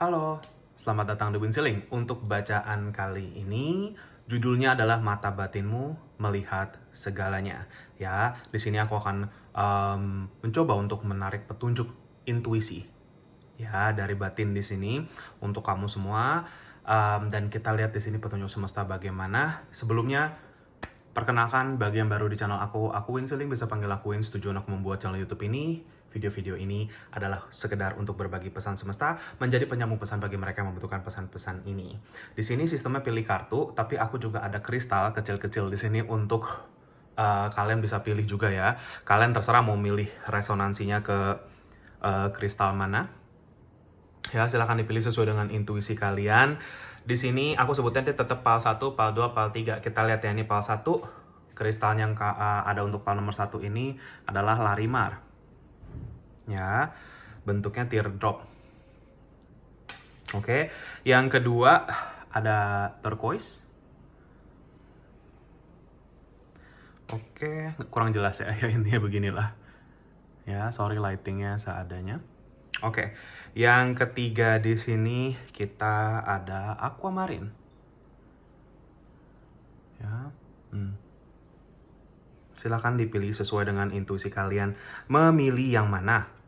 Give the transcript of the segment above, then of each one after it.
Halo, selamat datang di Winsiling. Untuk bacaan kali ini, judulnya adalah Mata Batinmu Melihat Segalanya. Ya, di sini aku akan mencoba untuk menarik petunjuk intuisi. Ya, dari batin di sini untuk kamu semua. Dan kita lihat di sini petunjuk semesta bagaimana. Sebelumnya, perkenalkan bagi yang baru di channel aku Winsiling, bisa panggil aku Wins. Tujuan aku membuat channel YouTube ini, video-video ini adalah sekedar untuk berbagi pesan semesta, menjadi penyambung pesan bagi mereka yang membutuhkan pesan-pesan ini. Di sini sistemnya pilih kartu, tapi aku juga ada kristal kecil-kecil di sini untuk kalian bisa pilih juga ya. Kalian terserah mau milih resonansinya ke kristal mana. Ya, silahkan dipilih sesuai dengan intuisi kalian. Di sini aku sebutnya tetap PAL 1, PAL 2, PAL 3. Kita lihat ya, ini PAL 1. Kristal yang ada untuk PAL nomor 1 ini adalah Larimar. Ya, bentuknya teardrop. Oke, yang kedua ada turquoise. Oke, kurang jelas ya, intinya beginilah. Ya, sorry lightingnya seadanya. Oke, yang ketiga di sini kita ada aquamarine. Ya, silakan dipilih sesuai dengan intuisi kalian. Memilih yang mana?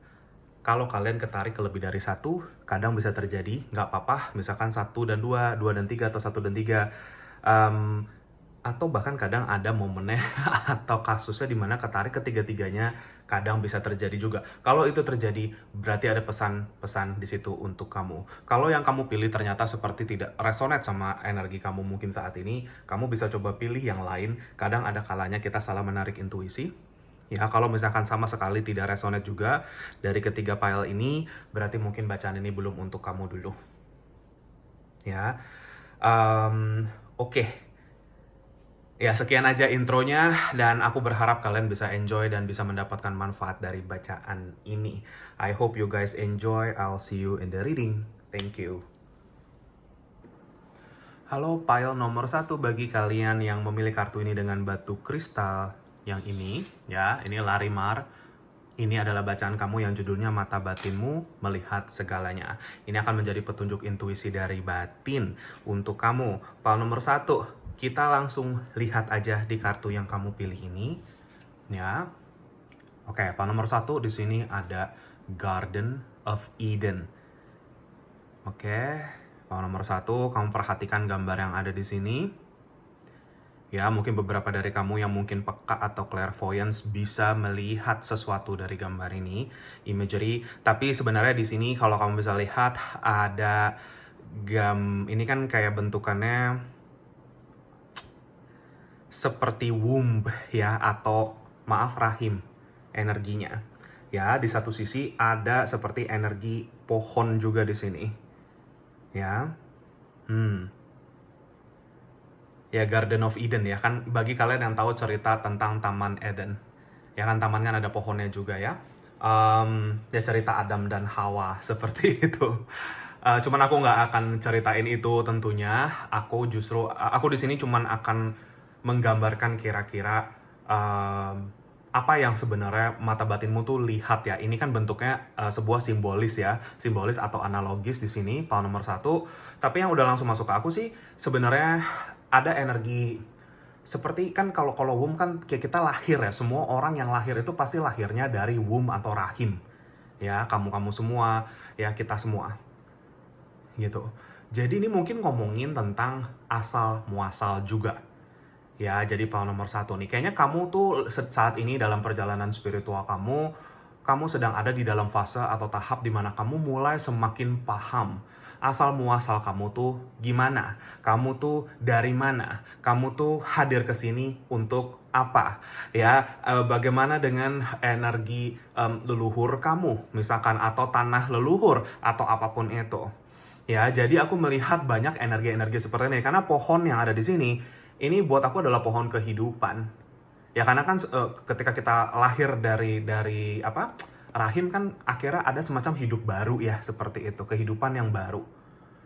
Kalau kalian ketarik ke lebih dari satu, kadang bisa terjadi, nggak apa-apa, misalkan 1 dan 2, 2 dan 3, atau 1 dan 3. Atau bahkan kadang ada momennya atau kasusnya di mana ketarik ketiga-tiganya, kadang bisa terjadi juga. Kalau itu terjadi, berarti ada pesan-pesan di situ untuk kamu. Kalau yang kamu pilih ternyata seperti tidak resonate sama energi kamu mungkin saat ini, kamu bisa coba pilih yang lain. Kadang ada kalanya kita salah menarik intuisi. Ya, kalau misalkan sama sekali tidak resonate juga dari ketiga file ini, berarti mungkin bacaan ini belum untuk kamu dulu. Ya, oke. Ya, sekian aja intronya, dan aku berharap kalian bisa enjoy dan bisa mendapatkan manfaat dari bacaan ini. I hope you guys enjoy. I'll see you in the reading. Thank you. Halo, pile nomor 1 bagi kalian yang memilih kartu ini dengan batu kristal yang ini, ya, ini Larimar. Ini adalah bacaan kamu yang judulnya Mata Batinmu Melihat Segalanya. Ini akan menjadi petunjuk intuisi dari batin untuk kamu. Pile nomor 1, kita langsung lihat aja di kartu yang kamu pilih ini, ya. Oke, pile nomor 1 di sini ada Garden of Eden. Oke, pile nomor 1, kamu perhatikan gambar yang ada di sini. Ya, mungkin beberapa dari kamu yang mungkin peka atau clairvoyance bisa melihat sesuatu dari gambar ini, imagery. Tapi sebenarnya di sini kalau kamu bisa lihat ada ini kan kayak bentukannya seperti womb ya, atau maaf, rahim energinya. Ya, di satu sisi ada seperti energi pohon juga di sini. Ya. Ya, Garden of Eden ya kan, bagi kalian yang tahu cerita tentang Taman Eden. Ya kan, taman kan ada pohonnya juga ya. Ya, cerita Adam dan Hawa seperti itu. Cuman aku nggak akan ceritain itu tentunya. Aku di sini cuman akan menggambarkan kira-kira apa yang sebenarnya mata batinmu tuh lihat ya. Ini kan bentuknya sebuah simbolis ya, simbolis atau analogis di sini, pile nomor 1. Tapi yang udah langsung masuk ke aku sih, sebenarnya ada energi seperti kan kalau womb kan kayak kita lahir ya. Semua orang yang lahir itu pasti lahirnya dari womb atau rahim. Ya, kamu semua, ya kita semua. Gitu. Jadi ini mungkin ngomongin tentang asal muasal juga. Ya, jadi pile nomor 1 nih. Kayaknya kamu tuh saat ini dalam perjalanan spiritual kamu sedang ada di dalam fase atau tahap di mana kamu mulai semakin paham asal muasal kamu tuh gimana, kamu tuh dari mana, kamu tuh hadir ke sini untuk apa, ya, bagaimana dengan energi leluhur kamu, misalkan, atau tanah leluhur, atau apapun itu. Ya, jadi aku melihat banyak energi-energi seperti ini, karena pohon yang ada di sini, ini buat aku adalah pohon kehidupan. Ya, karena kan ketika kita lahir dari rahim kan akhirnya ada semacam hidup baru ya, seperti itu, kehidupan yang baru.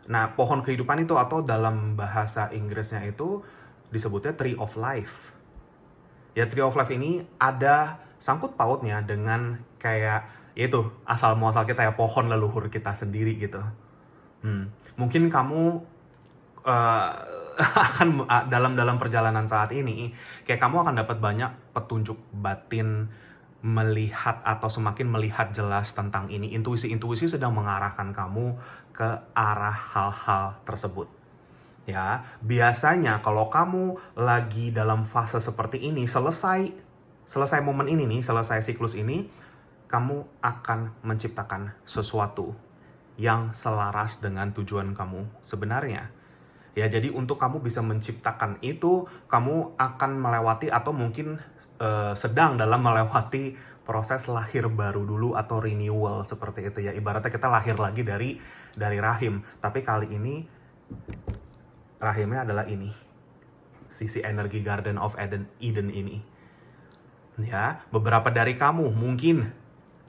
Nah, pohon kehidupan itu, atau dalam bahasa Inggrisnya itu disebutnya Tree of Life. Ya, Tree of Life ini ada sangkut pautnya dengan kayak yaitu asal muasal kita ya, pohon leluhur kita sendiri gitu. Mungkin kamu eh, akan dalam perjalanan saat ini, kayak kamu akan dapat banyak petunjuk batin, melihat atau semakin melihat jelas tentang ini. Intuisi-intuisi sedang mengarahkan kamu ke arah hal-hal tersebut. Ya, biasanya kalau kamu lagi dalam fase seperti ini, selesai momen ini nih, selesai siklus ini, kamu akan menciptakan sesuatu yang selaras dengan tujuan kamu sebenarnya. Ya, jadi untuk kamu bisa menciptakan itu, kamu akan melewati atau mungkin sedang dalam melewati proses lahir baru dulu atau renewal seperti itu ya. Ibaratnya kita lahir lagi dari rahim, tapi kali ini rahimnya adalah ini. Sisi energi Garden of Eden ini. Ya, beberapa dari kamu mungkin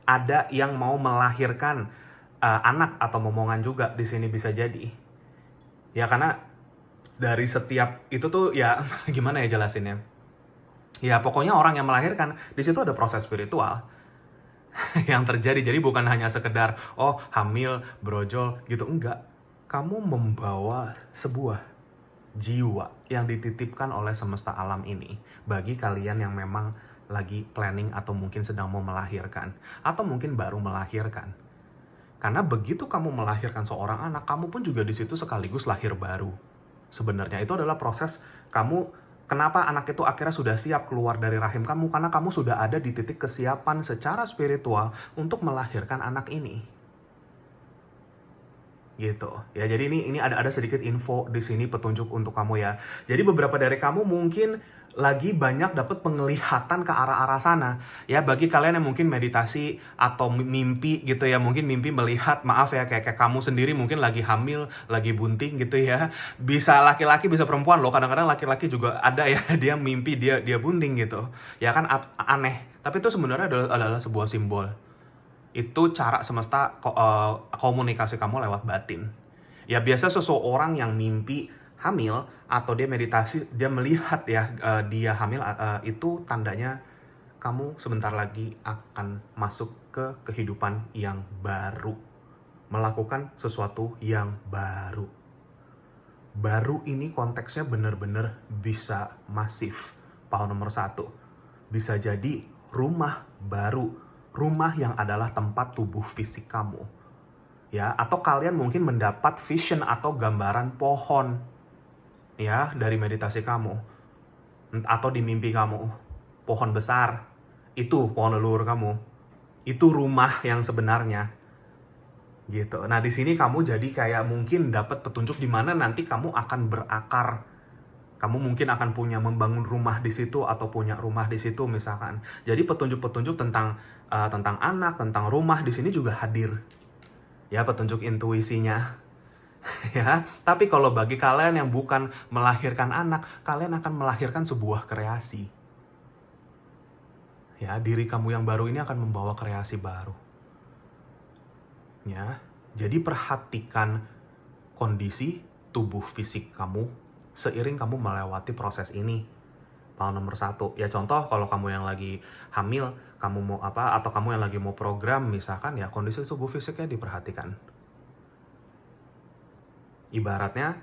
ada yang mau melahirkan anak atau momongan juga di sini bisa jadi. Ya, karena dari setiap itu tuh ya gimana ya jelasinnya? Ya pokoknya orang yang melahirkan di situ ada proses spiritual yang terjadi. Jadi bukan hanya sekedar oh hamil, brojol gitu, enggak. Kamu membawa sebuah jiwa yang dititipkan oleh semesta alam ini bagi kalian yang memang lagi planning atau mungkin sedang mau melahirkan atau mungkin baru melahirkan. Karena begitu kamu melahirkan seorang anak, kamu pun juga di situ sekaligus lahir baru. Sebenarnya itu adalah proses kamu, kenapa anak itu akhirnya sudah siap keluar dari rahim kamu, karena kamu sudah ada di titik kesiapan secara spiritual untuk melahirkan anak ini. Gitu. Ya, jadi ini ada sedikit info di sini, petunjuk untuk kamu ya. Jadi beberapa dari kamu mungkin lagi banyak dapat penglihatan ke arah-arah sana. Ya, bagi kalian yang mungkin meditasi atau mimpi gitu ya, mungkin mimpi melihat, maaf ya, kayak kamu sendiri mungkin lagi hamil, lagi bunting gitu ya. Bisa laki-laki, bisa perempuan loh. Kadang-kadang laki-laki juga ada ya, dia mimpi dia bunting gitu. Ya kan aneh. Tapi itu sebenarnya adalah sebuah simbol. Itu cara semesta komunikasi kamu lewat batin. Ya biasa seseorang yang mimpi hamil atau dia meditasi, dia melihat ya dia hamil, itu tandanya kamu sebentar lagi akan masuk ke kehidupan yang baru. Melakukan sesuatu yang baru. Baru ini konteksnya benar-benar bisa masif. Power nomor 1. Bisa jadi rumah baru. Rumah yang adalah tempat tubuh fisik kamu. Ya, atau kalian mungkin mendapat vision atau gambaran pohon. Ya, dari meditasi kamu. Atau di mimpi kamu. Pohon besar. Itu pohon leluhur kamu. Itu rumah yang sebenarnya. Gitu. Nah, di sini kamu jadi kayak mungkin dapat petunjuk di mana nanti kamu akan berakar. Kamu mungkin akan punya membangun rumah di situ atau punya rumah di situ misalkan. Jadi petunjuk-petunjuk tentang anak, tentang rumah di sini juga hadir. Ya, petunjuk intuisinya. Ya, tapi kalau bagi kalian yang bukan melahirkan anak, kalian akan melahirkan sebuah kreasi. Ya, diri kamu yang baru ini akan membawa kreasi baru. Ya, jadi perhatikan kondisi tubuh fisik kamu seiring kamu melewati proses ini. Power nomor 1. Ya contoh kalau kamu yang lagi hamil, kamu mau apa, atau kamu yang lagi mau program misalkan, ya kondisi tubuh fisiknya diperhatikan. Ibaratnya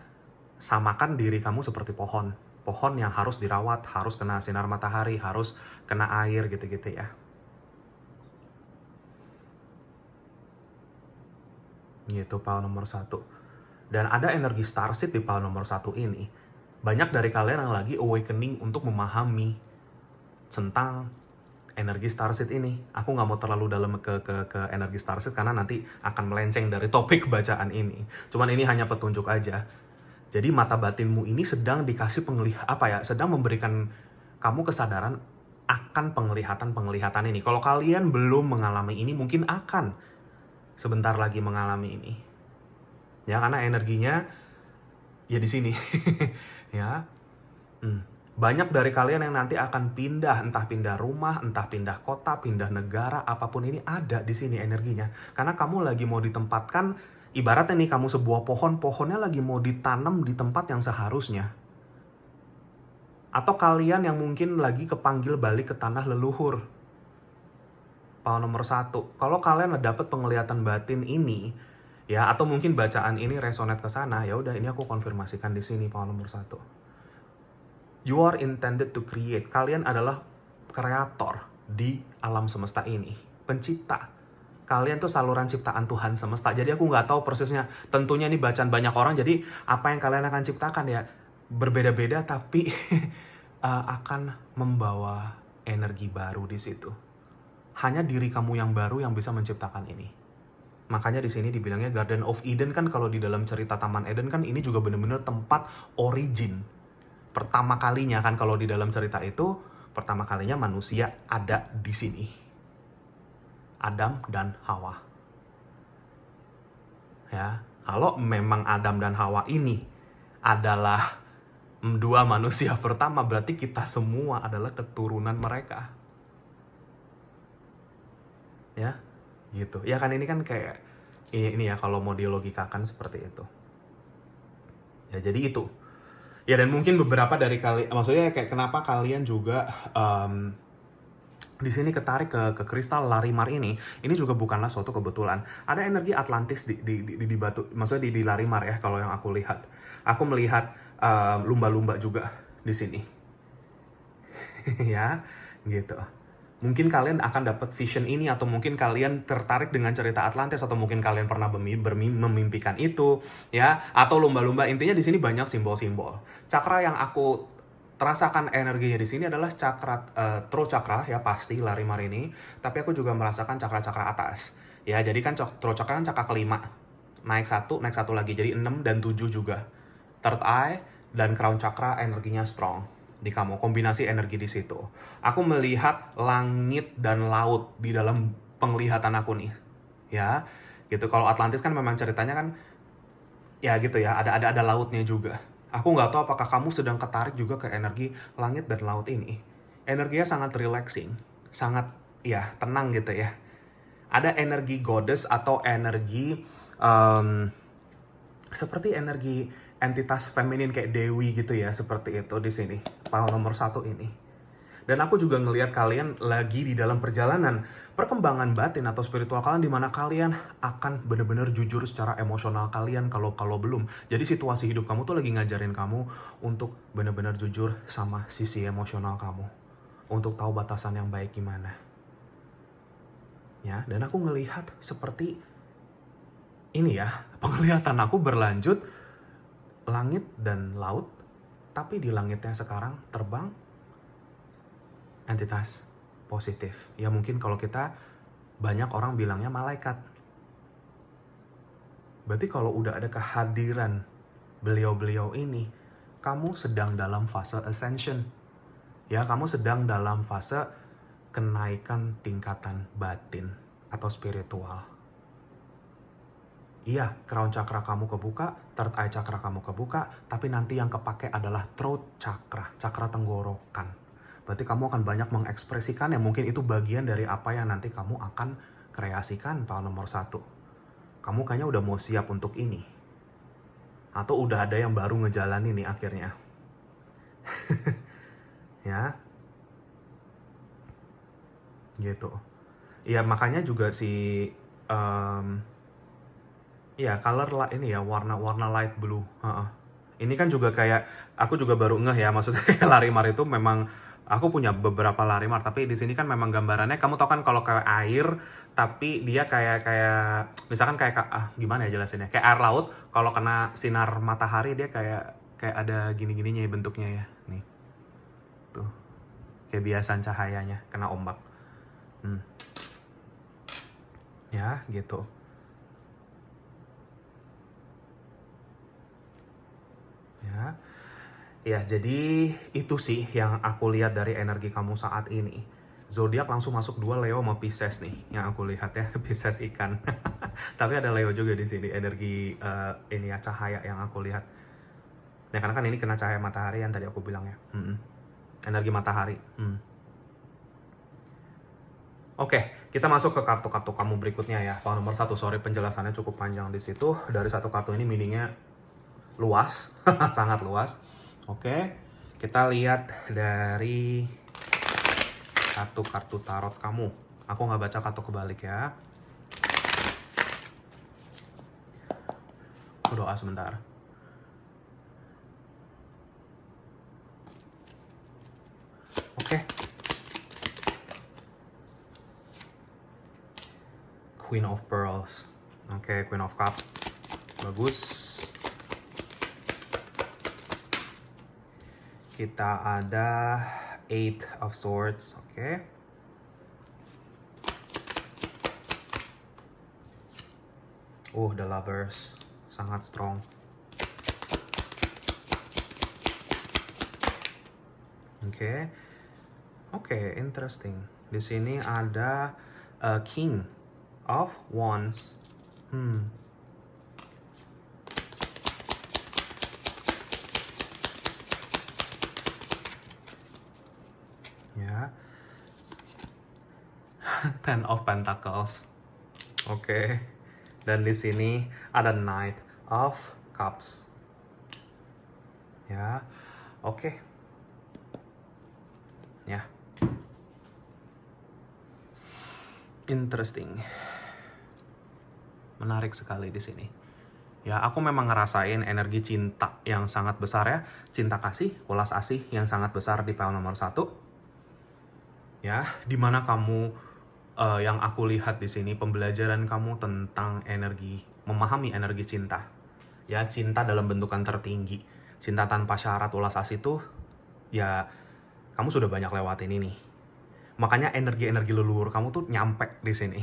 samakan diri kamu seperti pohon. Pohon yang harus dirawat, harus kena sinar matahari, harus kena air gitu-gitu ya. Gitu power nomor 1. Dan ada energi starseed di power nomor 1 ini. Banyak dari kalian yang lagi awakening untuk memahami tentang energi starseed ini. Aku nggak mau terlalu dalam ke energi starseed karena nanti akan melenceng dari topik bacaan ini. Cuman ini hanya petunjuk aja. Jadi mata batinmu ini sedang dikasih sedang memberikan kamu kesadaran akan penglihatan ini. Kalau kalian belum mengalami ini, mungkin akan sebentar lagi mengalami ini. Ya, karena energinya ya di sini. Ya, banyak dari kalian yang nanti akan pindah, entah pindah rumah, entah pindah kota, pindah negara, apapun ini ada di sini energinya. Karena kamu lagi mau ditempatkan, ibaratnya nih kamu sebuah pohonnya lagi mau ditanam di tempat yang seharusnya. Atau kalian yang mungkin lagi kepanggil balik ke tanah leluhur. Power nomor 1, kalau kalian dapat penglihatan batin ini, Ya, atau mungkin bacaan ini resonate ke sana, ya udah ini aku konfirmasikan di sini power nomor 1. You are intended to create. Kalian adalah kreator di alam semesta ini, pencipta. Kalian tuh saluran ciptaan Tuhan semesta. Jadi aku nggak tahu persisnya. Tentunya ini bacaan banyak orang. Jadi apa yang kalian akan ciptakan ya berbeda-beda, tapi akan membawa energi baru di situ. Hanya diri kamu yang baru yang bisa menciptakan ini. Makanya di sini dibilangnya Garden of Eden kan, kalau di dalam cerita Taman Eden kan ini juga benar-benar tempat origin. Pertama kalinya kan kalau di dalam cerita itu, pertama kalinya manusia ada di sini. Adam dan Hawa. Ya, kalau memang Adam dan Hawa ini adalah dua manusia pertama, berarti kita semua adalah keturunan mereka. Ya, gitu. Ya kan ini kan kayak ini ya kalau mau dilogikakan seperti itu. Ya jadi itu. Ya dan mungkin beberapa dari maksudnya kayak kenapa kalian juga di sini ketarik ke kristal Larimar ini juga bukanlah suatu kebetulan. Ada energi Atlantis di batu, maksudnya di Larimar ya kalau yang aku lihat. Aku melihat lumba-lumba juga di sini. Ya, gitu. Mungkin kalian akan dapat vision ini, atau mungkin kalian tertarik dengan cerita Atlantis, atau mungkin kalian pernah memimpikan itu, ya, atau lumba-lumba. Intinya di sini banyak simbol-simbol. Cakra yang aku terasakan energinya di sini adalah cakra throat chakra ya, pasti Larimar ini, tapi aku juga merasakan cakra-cakra atas. Ya, jadi kan throat chakra kan cakra kelima. Naik satu lagi, jadi 6 dan 7 juga. Third eye dan crown chakra energinya strong di kamu, kombinasi energi di situ. Aku melihat langit dan laut di dalam penglihatan aku nih, ya, gitu. Kalau Atlantis kan memang ceritanya kan, ya gitu ya, ada lautnya juga. Aku nggak tahu apakah kamu sedang ketarik juga ke energi langit dan laut ini. Energinya sangat relaxing, sangat ya tenang gitu ya. Ada energi goddess atau energi seperti energi entitas feminin kayak Dewi gitu ya, seperti itu di sini. Power nomor 1 ini. Dan aku juga ngelihat kalian lagi di dalam perjalanan perkembangan batin atau spiritual kalian, di mana kalian akan benar-benar jujur secara emosional kalian kalau belum. Jadi situasi hidup kamu tuh lagi ngajarin kamu untuk benar-benar jujur sama sisi emosional kamu. Untuk tahu batasan yang baik gimana. Ya, dan aku ngelihat seperti ini ya, penglihatan aku berlanjut langit dan laut, tapi di langitnya sekarang terbang entitas positif. Ya mungkin kalau kita, banyak orang bilangnya malaikat. Berarti kalau udah ada kehadiran beliau-beliau ini, kamu sedang dalam fase ascension. Ya, kamu sedang dalam fase kenaikan tingkatan batin atau spiritual. Iya, crown chakra kamu kebuka, third eye chakra kamu kebuka, tapi nanti yang kepake adalah throat chakra, chakra tenggorokan. Berarti kamu akan banyak mengekspresikan, ya mungkin itu bagian dari apa yang nanti kamu akan kreasikan power nomor 1. Kamu kayaknya udah mau siap untuk ini. Atau udah ada yang baru ngejalanin nih akhirnya. Ya. Gitu. Ya makanya juga si ya, color ini ya, warna light blue. Ini kan juga kayak, aku juga baru ngeh ya, maksudnya Larimar itu memang, aku punya beberapa Larimar, tapi di sini kan memang gambarannya, kamu tau kan kalau kayak air, tapi dia kayak misalkan kayak gimana ya jelasinnya, kayak air laut, kalau kena sinar matahari dia kayak ada gini-gininya ya bentuknya ya, nih. Tuh. Kayak biasan cahayanya kena ombak. Ya, gitu. Ya, jadi itu sih yang aku lihat dari energi kamu saat ini. Zodiak langsung masuk 2, Leo sama Pisces nih, yang aku lihat ya, Pisces ikan. Tapi ada Leo juga di sini, energi ini ya, cahaya yang aku lihat. Ya karena kan ini kena cahaya matahari yang tadi aku bilang ya. Energi matahari. Oke, kita masuk ke kartu-kartu kamu berikutnya ya. Power nomor 1, sorry penjelasannya cukup panjang di situ. Dari satu kartu ini meaningnya luas, sangat luas. Oke, kita lihat dari kartu tarot kamu. Aku nggak baca kartu kebalik ya. Aku doa sebentar. Oke. Queen of Pearls. Oke, Queen of Cups. Bagus. Kita ada Eight of Swords. Oke. The Lovers. Sangat strong. Oke, interesting. Di sini ada King of Wands. Ya. Ten of Pentacles. Oke. Dan di sini ada Knight of Cups. Ya. Oke. Ya. Interesting. Menarik sekali di sini. Ya, aku memang ngerasain energi cinta yang sangat besar ya. Cinta kasih, ulas asih yang sangat besar di pile nomor 1. Ya, dimana kamu yang aku lihat di sini pembelajaran kamu tentang energi, memahami energi cinta. Ya, cinta dalam bentukan tertinggi. Cinta tanpa syarat, ulas asih tuh ya kamu sudah banyak lewatin ini. Makanya energi-energi leluhur kamu tuh nyampe di sini.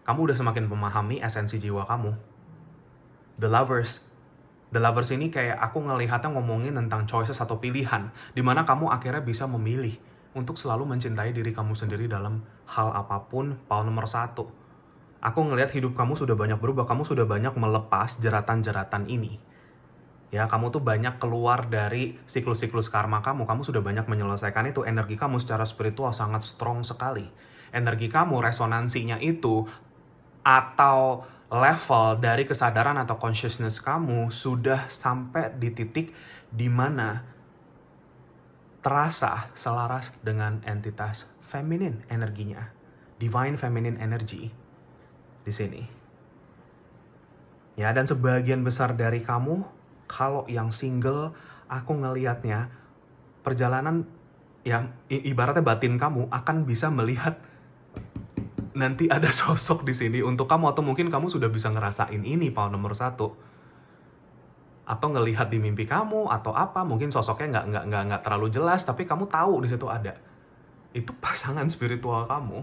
Kamu udah semakin memahami esensi jiwa kamu. The Lovers. The Lovers ini kayak aku ngelihatnya ngomongin tentang choices atau pilihan, dimana kamu akhirnya bisa memilih untuk selalu mencintai diri kamu sendiri dalam hal apapun. Pile nomor 1. Aku ngelihat hidup kamu sudah banyak berubah, kamu sudah banyak melepas jeratan-jeratan ini. Ya, kamu tuh banyak keluar dari siklus-siklus karma kamu sudah banyak menyelesaikan itu. Energi kamu secara spiritual sangat strong sekali. Energi kamu, resonansinya itu, atau level dari kesadaran atau consciousness kamu sudah sampai di titik di mana terasa selaras dengan entitas feminin energinya. Divine feminine energy di sini. Ya, dan sebagian besar dari kamu, kalau yang single, aku ngelihatnya perjalanan ya ibaratnya batin kamu akan bisa melihat nanti ada sosok di sini untuk kamu, atau mungkin kamu sudah bisa ngerasain ini pile nomor 1. Atau ngelihat di mimpi kamu atau apa, mungkin sosoknya nggak terlalu jelas, tapi kamu tahu di situ ada. Itu pasangan spiritual kamu.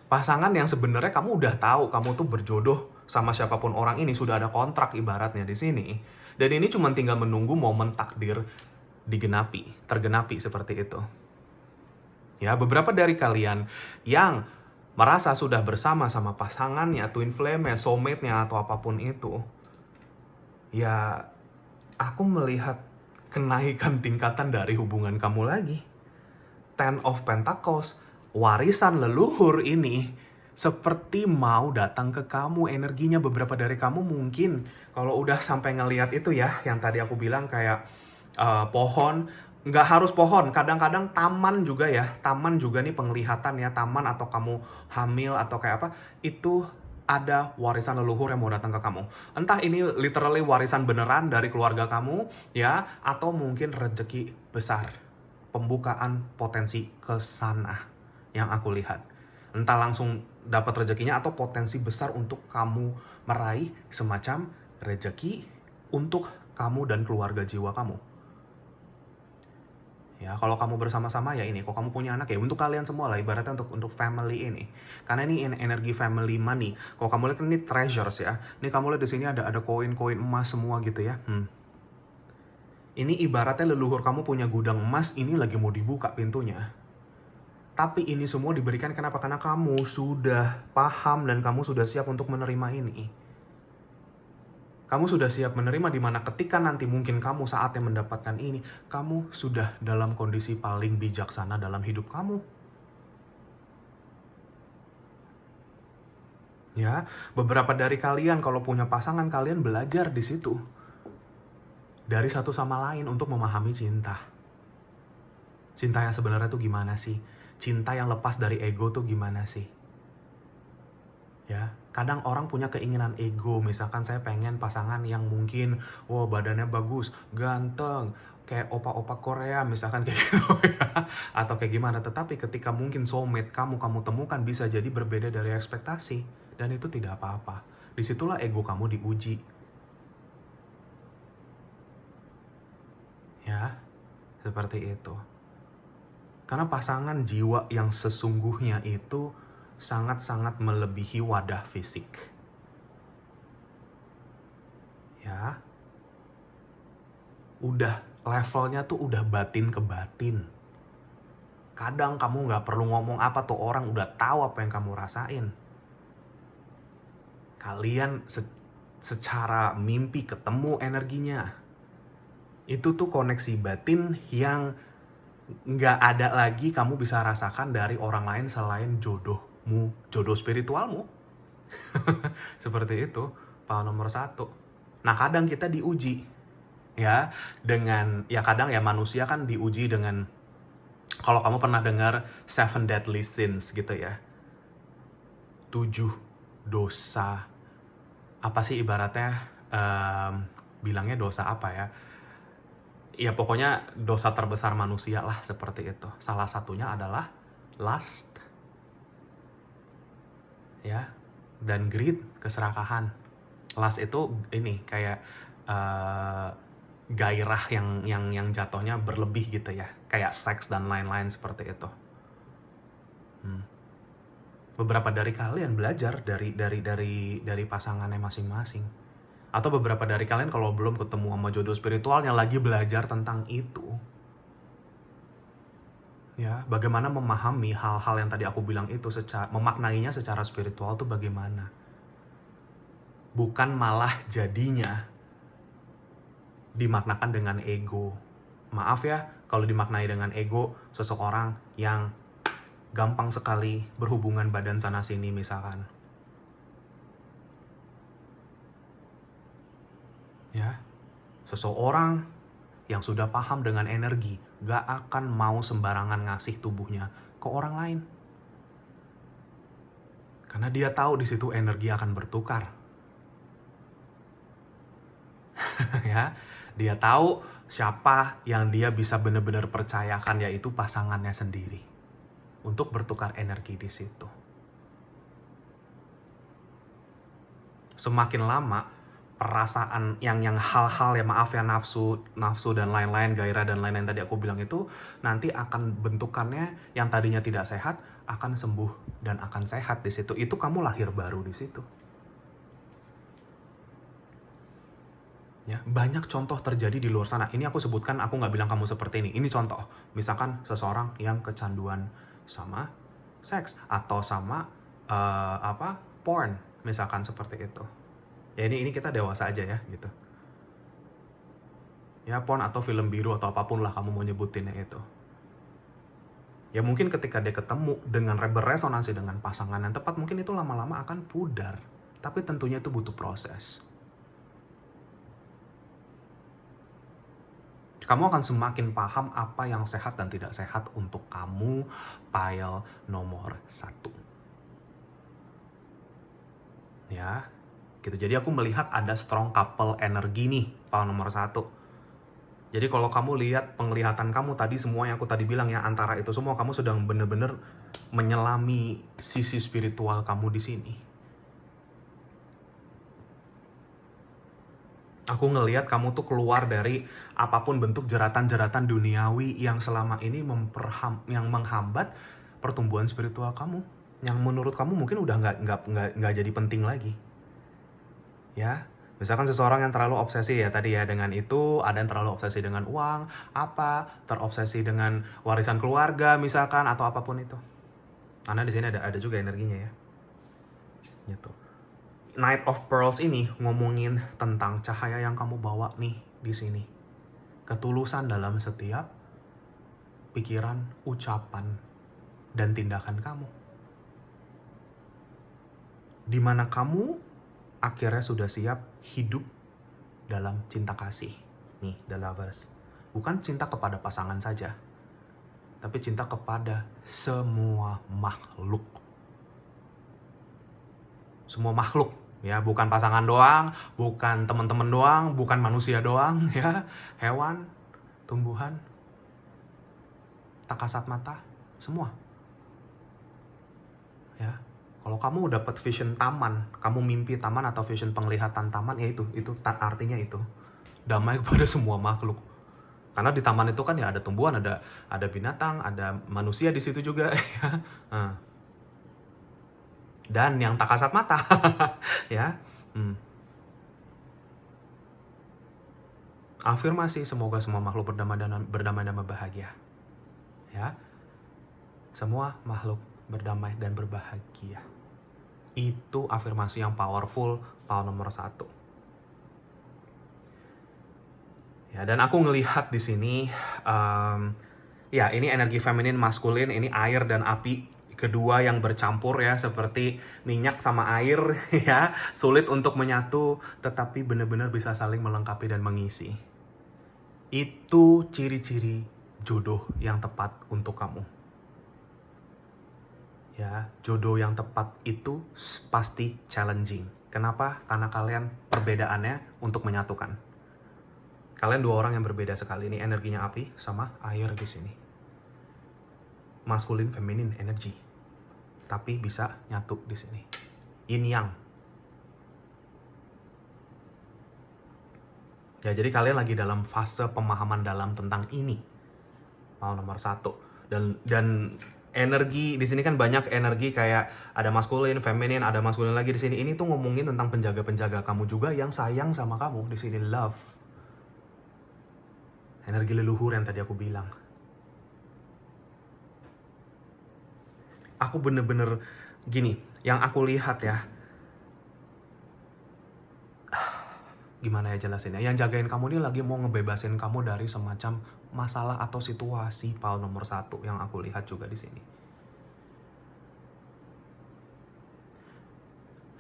Pasangan yang sebenarnya kamu udah tahu kamu tuh berjodoh sama siapapun orang ini, sudah ada kontrak ibaratnya di sini. Dan ini cuma tinggal menunggu momen takdir tergenapi seperti itu. Ya, beberapa dari kalian yang merasa sudah bersama sama pasangannya, twin flame-nya, soulmate-nya, atau apapun itu, ya aku melihat kenaikan tingkatan dari hubungan kamu lagi. Ten of Pentacles, warisan leluhur ini seperti mau datang ke kamu. Energinya beberapa dari kamu mungkin kalau udah sampai ngelihat itu ya, yang tadi aku bilang kayak pohon, nggak harus pohon, kadang-kadang taman juga ya. Taman juga nih penglihatan ya, taman atau kamu hamil atau kayak apa, itu ada warisan leluhur yang mau datang ke kamu. Entah ini literally warisan beneran dari keluarga kamu ya, atau mungkin rezeki besar, pembukaan potensi ke sana yang aku lihat. Entah langsung dapat rezekinya atau potensi besar untuk kamu meraih semacam rezeki untuk kamu dan keluarga jiwa kamu. Ya, kalau kamu bersama-sama ya ini, kalau kamu punya anak ya untuk kalian semua lah, ibaratnya untuk family ini. Karena ini energi family money. Kalau kamu lihat ini treasures ya. Ini kamu lihat di sini ada koin-koin emas semua gitu ya. Ini ibaratnya leluhur kamu punya gudang emas, ini lagi mau dibuka pintunya. Tapi ini semua diberikan kenapa? Karena kamu sudah paham dan kamu sudah siap untuk menerima ini. Kamu sudah siap menerima, dimana ketika nanti mungkin kamu saatnya mendapatkan ini, kamu sudah dalam kondisi paling bijaksana dalam hidup kamu. Ya, beberapa dari kalian kalau punya pasangan, kalian belajar di situ. Dari satu sama lain untuk memahami cinta. Cinta yang sebenarnya tuh gimana sih? Cinta yang lepas dari ego tuh gimana sih? Ya, kadang orang punya keinginan ego, misalkan saya pengen pasangan yang mungkin, wow badannya bagus, ganteng, kayak opa-opa Korea misalkan kayak gitu ya, atau kayak gimana. Tetapi ketika mungkin soulmate kamu temukan bisa jadi berbeda dari ekspektasi, dan itu tidak apa-apa. Disitulah ego kamu diuji. Ya, seperti itu. Karena pasangan jiwa yang sesungguhnya itu sangat-sangat melebihi wadah fisik. Ya, udah levelnya tuh udah batin ke batin. Kadang kamu nggak perlu ngomong apa tuh, orang udah tahu apa yang kamu rasain. Kalian secara mimpi ketemu energinya. Itu tuh koneksi batin yang nggak ada lagi kamu bisa rasakan dari orang lain selain jodohmu, jodoh spiritualmu. Seperti itu, power nomor 1. Nah kadang kita diuji, ya, dengan, ya kadang ya manusia kan diuji dengan, kalau kamu pernah dengar 7 deadly sins gitu ya, 7 dosa, apa sih ibaratnya, bilangnya dosa apa ya, ya pokoknya dosa terbesar manusia lah, seperti itu. Salah satunya adalah lust, ya, dan greed, keserakahan. Lust itu ini kayak gairah yang jatuhnya berlebih gitu ya, kayak seks dan lain-lain seperti itu. Beberapa dari kalian belajar dari pasangannya masing-masing, atau beberapa dari kalian kalau belum ketemu sama jodoh spiritualnya lagi belajar tentang itu. Ya, bagaimana memahami hal-hal yang tadi aku bilang itu, memaknainya secara spiritual tuh bagaimana. Bukan malah jadinya dimaknakan dengan ego. Maaf ya, kalau dimaknai dengan ego, seseorang yang gampang sekali berhubungan badan sana-sini misalkan. Ya, seseorang yang sudah paham dengan energi, gak akan mau sembarangan ngasih tubuhnya ke orang lain. Karena dia tahu di situ energi akan bertukar. Ya, dia tahu siapa yang dia bisa benar-benar percayakan, yaitu pasangannya sendiri, untuk bertukar energi di situ. Semakin lama, perasaan yang hal-hal ya, maaf ya, nafsu dan lain-lain, gairah dan lain-lain tadi aku bilang itu, nanti akan bentukannya yang tadinya tidak sehat akan sembuh dan akan sehat di situ. Itu kamu lahir baru di situ. Ya, banyak contoh terjadi di luar sana. Ini aku sebutkan, aku nggak bilang kamu seperti ini. Ini contoh. Misalkan seseorang yang kecanduan sama seks atau sama porn, misalkan seperti itu. Ya ini kita dewasa aja ya gitu. Ya porn atau film biru atau apapun lah kamu mau nyebutinnya itu. Ya mungkin ketika dia ketemu dengan beresonansi dengan pasangan yang tepat, mungkin itu lama-lama akan pudar. Tapi tentunya itu butuh proses. Kamu akan semakin paham apa yang sehat dan tidak sehat untuk kamu, pile nomor 1. Ya, gitu. Jadi aku melihat ada strong couple energi nih, pile nomor 1. Jadi kalau kamu lihat penglihatan kamu tadi, semua yang aku tadi bilang ya, antara itu semua kamu sedang benar-benar menyelami sisi spiritual kamu di sini. Aku ngelihat kamu tuh keluar dari apapun bentuk jeratan-jeratan duniawi yang selama ini yang menghambat pertumbuhan spiritual kamu, yang menurut kamu mungkin udah nggak jadi penting lagi. Ya, misalkan seseorang yang terlalu obsesi ya tadi ya dengan itu, ada yang terlalu obsesi dengan uang, terobsesi dengan warisan keluarga misalkan, atau apapun itu. Karena di sini ada juga energinya ya. Gitu. Knight of Pearls ini ngomongin tentang cahaya yang kamu bawa nih di sini. Ketulusan dalam setiap pikiran, ucapan, dan tindakan kamu. Dimana kamu akhirnya sudah siap hidup dalam cinta kasih. Nih, The Lovers. Bukan cinta kepada pasangan saja, tapi cinta kepada semua makhluk. semua makhluk, ya, bukan pasangan doang, bukan teman-teman doang, bukan manusia doang, ya, hewan, tumbuhan, tak kasat mata, semua. Ya, kalau kamu dapat vision taman, kamu mimpi taman atau vision penglihatan taman, ya itu artinya itu damai kepada semua makhluk. Karena di taman itu kan ya ada tumbuhan, ada binatang, ada manusia di situ juga, ya. Dan yang tak kasat mata, ya. Afirmasi, semoga semua makhluk berdamai dan bahagia. Ya. Semua makhluk berdamai dan berbahagia. Itu afirmasi yang powerful, power nomor 1. Ya, dan aku ngelihat di sini, ya ini energi feminin, maskulin, ini air dan api, kedua yang bercampur ya, seperti minyak sama air, ya, sulit untuk menyatu, tetapi benar-benar bisa saling melengkapi dan mengisi. Itu ciri-ciri jodoh yang tepat untuk kamu. Ya, jodoh yang tepat itu pasti challenging. Kenapa? Karena kalian perbedaannya untuk menyatukan. Kalian dua orang yang berbeda sekali. Ini energinya api sama air di sini. Maskulin, feminin energi. Tapi bisa nyatu di sini. Yin yang. Ya, jadi kalian lagi dalam fase pemahaman dalam tentang ini. Mau nomor 1. Dan energi di sini kan banyak energi, kayak ada maskulin, feminin, ada maskulin lagi di sini. Ini tuh ngomongin tentang penjaga-penjaga kamu juga yang sayang sama kamu di sini, love. Energi leluhur yang tadi aku bilang. Aku bener-bener gini, yang aku lihat ya. Gimana ya jelasinnya? Yang jagain kamu ini lagi mau ngebebasin kamu dari semacam masalah atau situasi, power nomor 1 yang aku lihat juga di sini.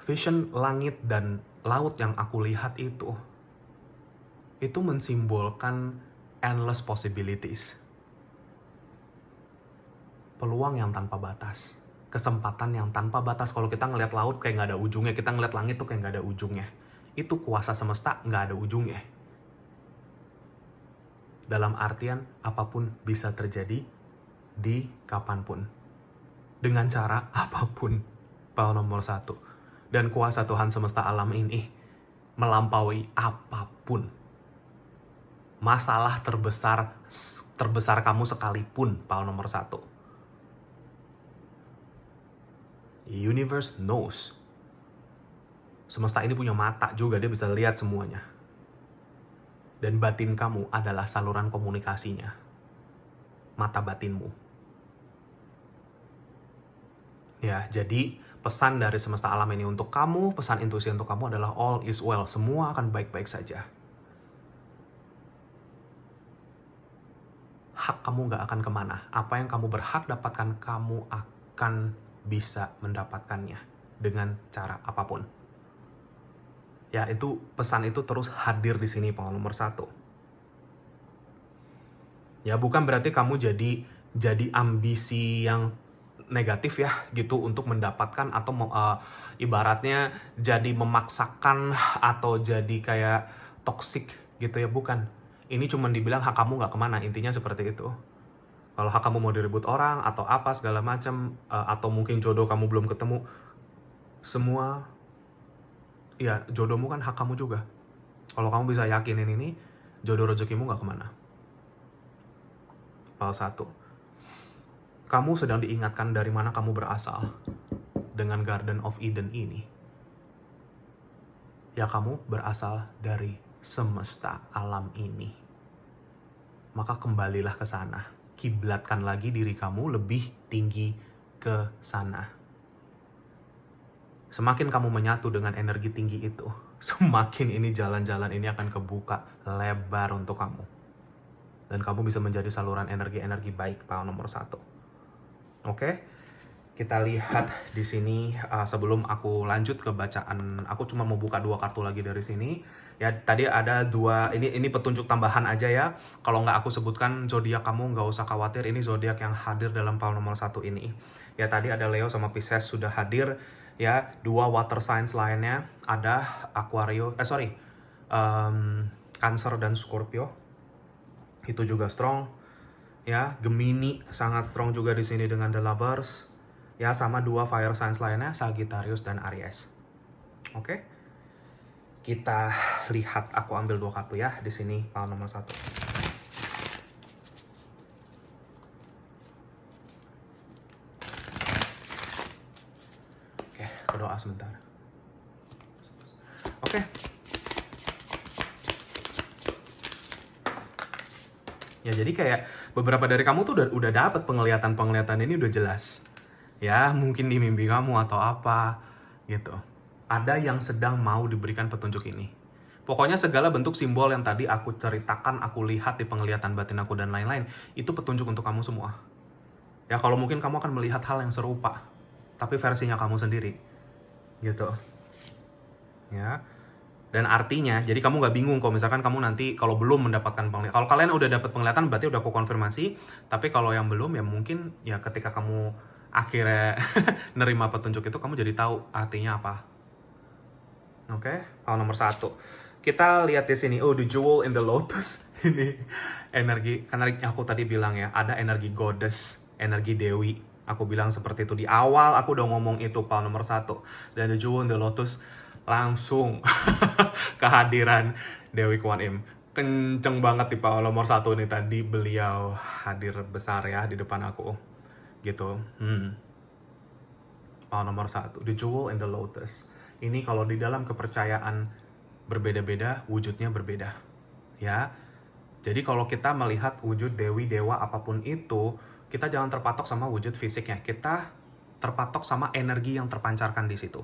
Vision langit dan laut yang aku lihat itu mensimbolkan endless possibilities. Peluang yang tanpa batas. Kesempatan yang tanpa batas. Kalau kita ngeliat laut kayak nggak ada ujungnya, kita ngeliat langit tuh kayak nggak ada ujungnya. Itu kuasa semesta nggak ada ujungnya. Dalam artian apapun bisa terjadi di kapanpun. Dengan cara apapun. Power nomor 1. Dan kuasa Tuhan semesta alam ini melampaui apapun. Masalah terbesar kamu sekalipun, power nomor 1. Universe knows. Semesta ini punya mata juga, dia bisa lihat semuanya. Dan batin kamu adalah saluran komunikasinya. Mata batinmu. Ya, jadi pesan dari semesta alam ini untuk kamu, pesan intuisi untuk kamu adalah all is well. Semua akan baik-baik saja. Hak kamu gak akan kemana. Apa yang kamu berhak dapatkan, kamu akan bisa mendapatkannya dengan cara apapun. Ya, itu pesan itu terus hadir di sini, power nomor 1. Ya, bukan berarti kamu jadi ambisi yang negatif ya, gitu, untuk mendapatkan atau ibaratnya jadi memaksakan atau jadi kayak toksik gitu ya, bukan. Ini cuma dibilang hak kamu gak kemana, intinya seperti itu. Kalau hak kamu mau direbut orang atau apa segala macam, atau mungkin jodoh kamu belum ketemu, semua ya jodohmu kan hak kamu juga. Kalau kamu bisa yakinin ini, jodoh rezekimu gak kemana. Power 1. Kamu sedang diingatkan dari mana kamu berasal dengan Garden of Eden ini. Ya, kamu berasal dari semesta alam ini. Maka kembalilah ke sana. Kiblatkan lagi diri kamu lebih tinggi ke sana. Semakin kamu menyatu dengan energi tinggi itu, semakin ini jalan-jalan ini akan kebuka lebar untuk kamu. Dan kamu bisa menjadi saluran energi-energi baik, power nomor 1. Oke? Kita lihat di sini, sebelum aku lanjut ke bacaan, aku cuma mau buka 2 kartu lagi dari sini. Ya, tadi ada 2, ini petunjuk tambahan aja ya. Kalau nggak aku sebutkan zodiak kamu, nggak usah khawatir, ini zodiak yang hadir dalam power nomor 1 ini. Ya, tadi ada Leo sama Pisces sudah hadir. Ya, 2 water signs lainnya ada Cancer dan Scorpio. Itu juga strong. Ya, Gemini sangat strong juga di sini dengan The Lovers. Ya, sama 2 fire signs lainnya, Sagittarius dan Aries. Oke. Kita lihat, aku ambil 2 kartu ya di sini, pile nomor 1. Oke, berdoa sebentar. Oke. Ya, jadi kayak beberapa dari kamu tuh udah dapat penglihatan ini udah jelas. Ya, mungkin di mimpi kamu atau apa gitu. Ada yang sedang mau diberikan petunjuk ini. Pokoknya segala bentuk simbol yang tadi aku ceritakan, aku lihat di penglihatan batin aku dan lain-lain, itu petunjuk untuk kamu semua. Ya, kalau mungkin kamu akan melihat hal yang serupa, tapi versinya kamu sendiri. Gitu. Ya. Dan artinya, jadi kamu nggak bingung kalau misalkan kamu nanti kalau belum mendapatkan penglihatan. Kalau kalian udah dapat penglihatan berarti udah aku konfirmasi. Tapi kalau yang belum ya mungkin ya ketika kamu akhirnya nerima petunjuk itu kamu jadi tahu artinya apa. Oke, pile nomor 1. Kita lihat di sini, the jewel in the lotus. Ini energi, karena aku tadi bilang ya, ada energi goddess, energi dewi. Aku bilang seperti itu di awal, aku udah ngomong itu pile nomor 1. Dan the jewel in the lotus langsung kehadiran Dewi Kwan Im. Kenceng banget di pile nomor 1 nih tadi, beliau hadir besar ya di depan aku. Gitu. Pile nomor 1, the jewel in the lotus. Ini kalau di dalam kepercayaan berbeda-beda, wujudnya berbeda. Ya. Jadi kalau kita melihat wujud dewi, dewa, apapun itu, kita jangan terpatok sama wujud fisiknya. Kita terpatok sama energi yang terpancarkan di situ.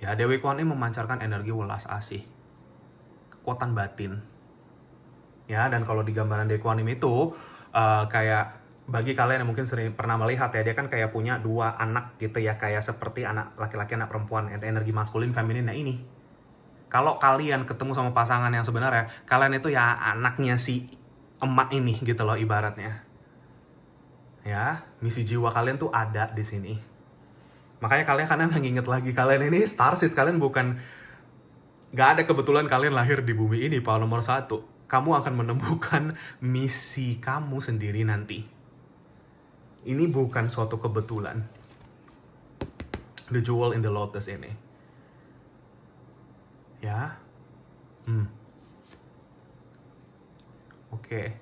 Ya, Dewi Kwan Im memancarkan energi welas asih. Kekuatan batin. Ya, dan kalau di gambaran Dewi Kwan Im itu, kayak bagi kalian yang mungkin sering pernah melihat ya, dia kan kayak punya 2 anak gitu ya, kayak seperti anak laki-laki, anak perempuan, energi maskulin, feminin. Nah ini, kalau kalian ketemu sama pasangan yang sebenarnya, kalian itu ya anaknya si emak ini gitu loh ibaratnya. Ya, misi jiwa kalian tuh ada di sini. Makanya kalian nginget lagi, kalian ini starseeds, kalian bukan, gak ada kebetulan kalian lahir di bumi ini, pile nomor 1. Kamu akan menemukan misi kamu sendiri nanti. Ini bukan suatu kebetulan. The jewel in the lotus ini. Ya. Oke.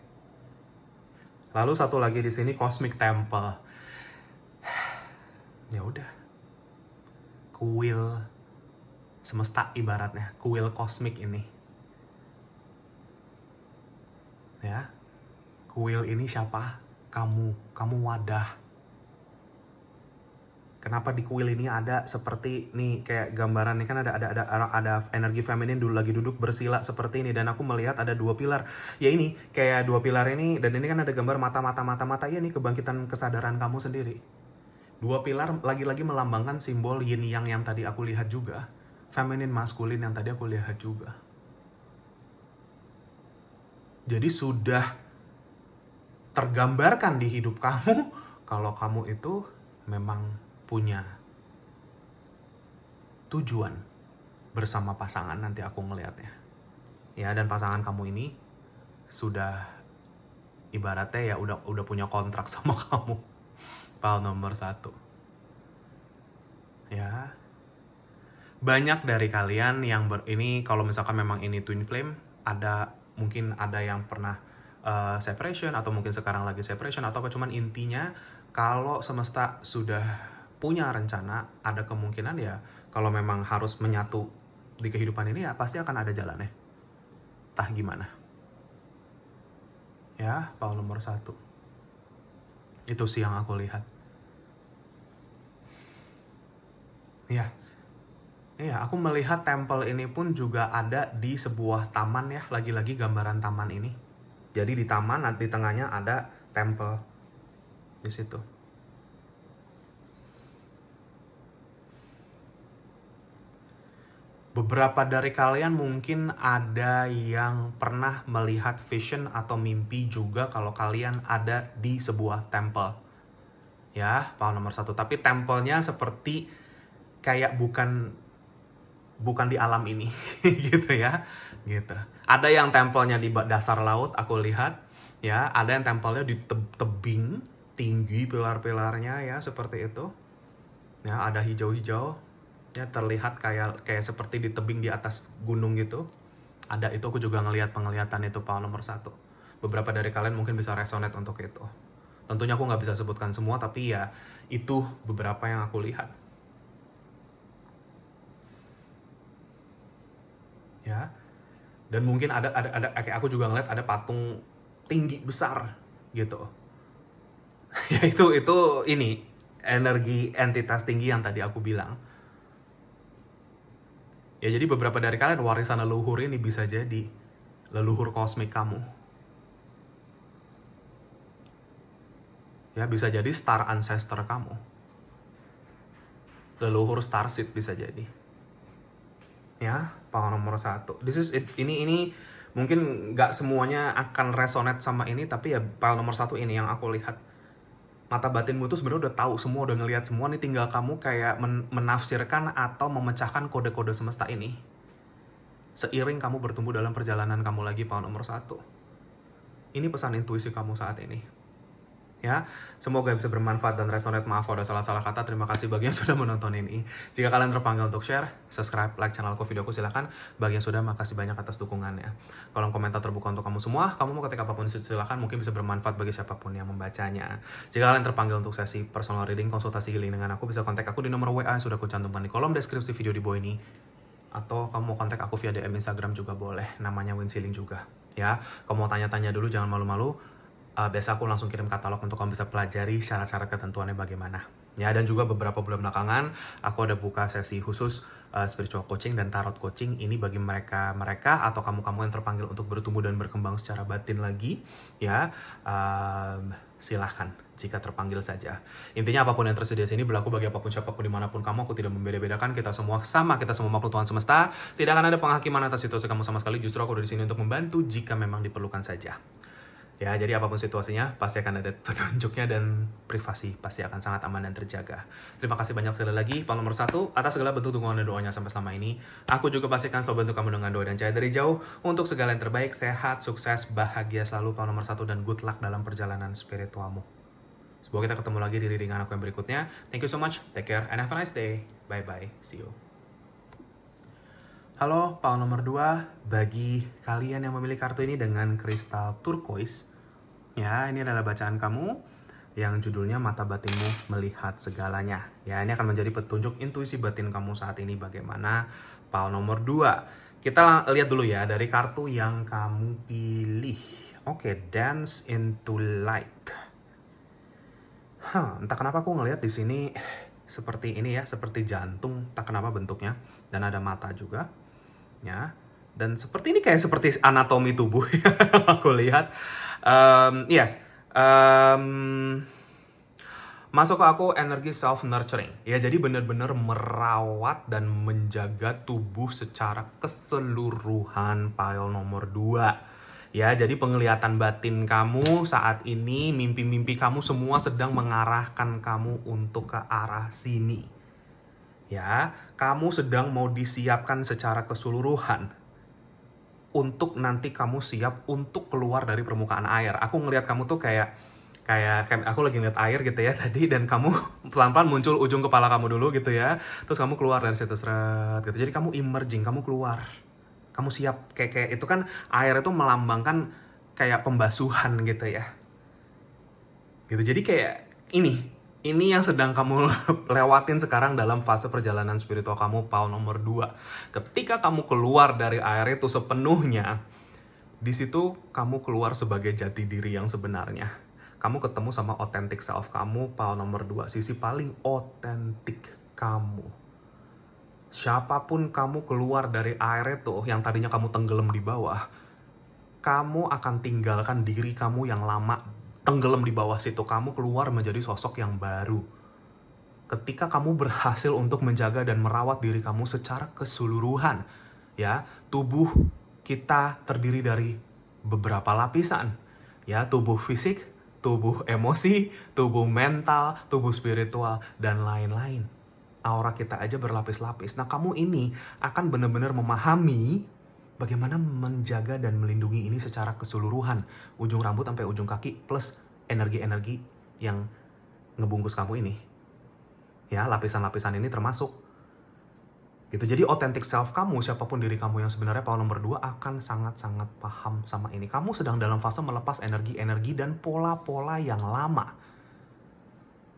Lalu satu lagi di sini, Cosmic Temple. Ya udah. Kuil semesta ibaratnya, kuil kosmik ini. Ya. Kuil ini siapa? Kamu wadah. Kenapa di kuil ini ada seperti nih, kayak gambaran nih kan ada energi feminin dulu lagi duduk bersila seperti ini, dan aku melihat ada 2 pilar. Ya ini kayak 2 pilar ini, dan ini kan ada gambar mata. Ya ini kebangkitan kesadaran kamu sendiri. 2 pilar lagi-lagi melambangkan simbol yin yang tadi aku lihat juga. Feminin maskulin yang tadi aku lihat juga. Jadi sudah tergambarkan di hidup kamu kalau kamu itu memang punya tujuan bersama pasangan, nanti aku ngelihatnya. Ya, dan pasangan kamu ini sudah ibaratnya ya udah punya kontrak sama kamu. Pile nomor 1. Ya. Banyak dari kalian yang ini kalau misalkan memang ini twin flame, mungkin ada yang pernah separation, atau mungkin sekarang lagi separation, atau apa, cuman intinya kalau semesta sudah punya rencana, ada kemungkinan ya kalau memang harus menyatu di kehidupan ini ya pasti akan ada jalannya. Entah gimana. Ya, pile nomor 1. Itu sih yang aku lihat. Iya, aku melihat temple ini pun juga ada di sebuah taman ya, lagi-lagi gambaran taman ini. Jadi di taman nanti tengahnya ada temple di situ. Beberapa dari kalian mungkin ada yang pernah melihat vision atau mimpi juga kalau kalian ada di sebuah temple. Ya, pile nomor 1. Tapi templenya seperti kayak bukan di alam ini gitu ya, gitu. Ada yang tempelnya di dasar laut, aku lihat ya, ada yang tempelnya di tebing tinggi pilar-pilarnya ya, seperti itu ya, ada hijau-hijau ya, terlihat kayak seperti di tebing di atas gunung gitu. Ada itu, aku juga ngelihat penglihatan itu power nomor 1. Beberapa dari kalian mungkin bisa resonate untuk itu. Tentunya aku nggak bisa sebutkan semua, tapi ya itu beberapa yang aku lihat ya. Dan mungkin ada kayak aku juga ngeliat ada patung tinggi besar gitu. Ya itu ini energi entitas tinggi yang tadi aku bilang. Ya jadi beberapa dari kalian warisan leluhur ini bisa jadi leluhur kosmik kamu. Ya bisa jadi star ancestor kamu. Leluhur starseed bisa jadi. Ya, power nomor 1. This is it. Ini mungkin nggak semuanya akan resonate sama ini, tapi ya power nomor 1 ini yang aku lihat. Mata batinmu itu sebenarnya udah tahu semua, udah ngelihat semua, nih tinggal kamu kayak menafsirkan atau memecahkan kode-kode semesta ini. Seiring kamu bertumbuh dalam perjalanan kamu lagi power nomor 1. Ini pesan intuisi kamu saat ini. Ya, semoga bisa bermanfaat dan resonate. Maaf kalau ada salah-salah kata. Terima kasih bagi yang sudah menonton ini. Jika kalian terpanggil untuk share, subscribe, like channelku, videoku, silahkan. Bagi yang sudah, makasih banyak atas dukungannya. Kolom komentar terbuka untuk kamu semua. Kamu mau ketik apapun silahkan, mungkin bisa bermanfaat bagi siapapun yang membacanya. Jika kalian terpanggil untuk sesi personal reading, konsultasi healing dengan aku, bisa kontak aku di nomor WA yang sudah aku cantumkan di kolom deskripsi video di bawah ini. Atau kamu mau kontak aku via DM Instagram juga boleh, namanya Winsiling juga. Ya, kamu mau tanya-tanya dulu, jangan malu-malu. Biasa aku langsung kirim katalog untuk kamu bisa pelajari syarat-syarat ketentuannya bagaimana. Ya, dan juga beberapa bulan belakangan aku ada buka sesi khusus spiritual coaching dan tarot coaching. Ini bagi mereka atau kamu-kamu yang terpanggil untuk bertumbuh dan berkembang secara batin lagi. Ya, silahkan jika terpanggil saja. Intinya apapun yang tersedia di sini berlaku bagi apapun siapapun dimanapun kamu. Aku tidak membeda-bedakan, kita semua sama, kita semua makhluk Tuhan semesta. Tidak akan ada penghakiman atas situasi kamu sama sekali. Justru aku dari sini untuk membantu jika memang diperlukan saja. Ya, jadi apapun situasinya, pasti akan ada petunjuknya dan privasi pasti akan sangat aman dan terjaga. Terima kasih banyak sekali lagi, power nomor 1, atas segala bentuk dukungan dan doanya sampai selama ini. Aku juga pastikan selalu bantu kamu dengan doa dan cahaya dari jauh, untuk segala yang terbaik, sehat, sukses, bahagia selalu, power nomor 1, dan good luck dalam perjalanan spiritualmu. Semoga kita ketemu lagi di readingan aku yang berikutnya. Thank you so much, take care, and have a nice day. Bye-bye, see you. Halo, power nomor 2, bagi kalian yang memilih kartu ini dengan kristal turquoise, ya, ini adalah bacaan kamu yang judulnya Mata Batinmu Melihat Segalanya. Ya, ini akan menjadi petunjuk intuisi batin kamu saat ini bagaimana power nomor 2. Kita lihat dulu ya dari kartu yang kamu pilih. Oke, Dance into Light. Entah kenapa aku ngelihat di sini seperti ini ya, seperti jantung, tak kenapa bentuknya, dan ada mata juga. Ya, dan seperti ini kayak seperti anatomi tubuh yang aku lihat. Yes, masuk ke aku energi self nurturing. Ya, jadi benar-benar merawat dan menjaga tubuh secara keseluruhan pile nomor 2. Ya, jadi penglihatan batin kamu saat ini, mimpi-mimpi kamu semua sedang mengarahkan kamu untuk ke arah sini. Ya, kamu sedang mau disiapkan secara keseluruhan untuk nanti kamu siap untuk keluar dari permukaan air. Aku ngelihat kamu tuh kayak aku lagi ngeliat air gitu ya tadi, dan kamu pelan-pelan muncul ujung kepala kamu dulu gitu ya. Terus kamu keluar dari situ seret gitu. Jadi kamu emerging, kamu keluar. Kamu siap kayak itu kan, air itu melambangkan kayak pembasuhan gitu ya. Gitu. Jadi kayak ini yang sedang kamu lewatin sekarang dalam fase perjalanan spiritual kamu, power nomor 2. Ketika kamu keluar dari air itu sepenuhnya, di situ kamu keluar sebagai jati diri yang sebenarnya. Kamu ketemu sama authentic self kamu, power nomor 2, sisi paling otentik kamu. Siapapun kamu keluar dari air itu, yang tadinya kamu tenggelam di bawah, kamu akan tinggalkan diri kamu yang lama tenggelam di bawah situ. Kamu keluar menjadi sosok yang baru. Ketika kamu berhasil untuk menjaga dan merawat diri kamu secara keseluruhan, ya, tubuh kita terdiri dari beberapa lapisan, ya, tubuh fisik, tubuh emosi, tubuh mental, tubuh spiritual, dan lain-lain. Aura kita aja berlapis-lapis. Nah, kamu ini akan benar-benar memahami bagaimana menjaga dan melindungi ini secara keseluruhan. Ujung rambut sampai ujung kaki plus energi-energi yang ngebungkus kamu ini. Ya, lapisan-lapisan ini termasuk. Gitu. Jadi authentic self kamu, siapapun diri kamu yang sebenarnya power nomor 2 akan sangat-sangat paham sama ini. Kamu sedang dalam fase melepas energi-energi dan pola-pola yang lama.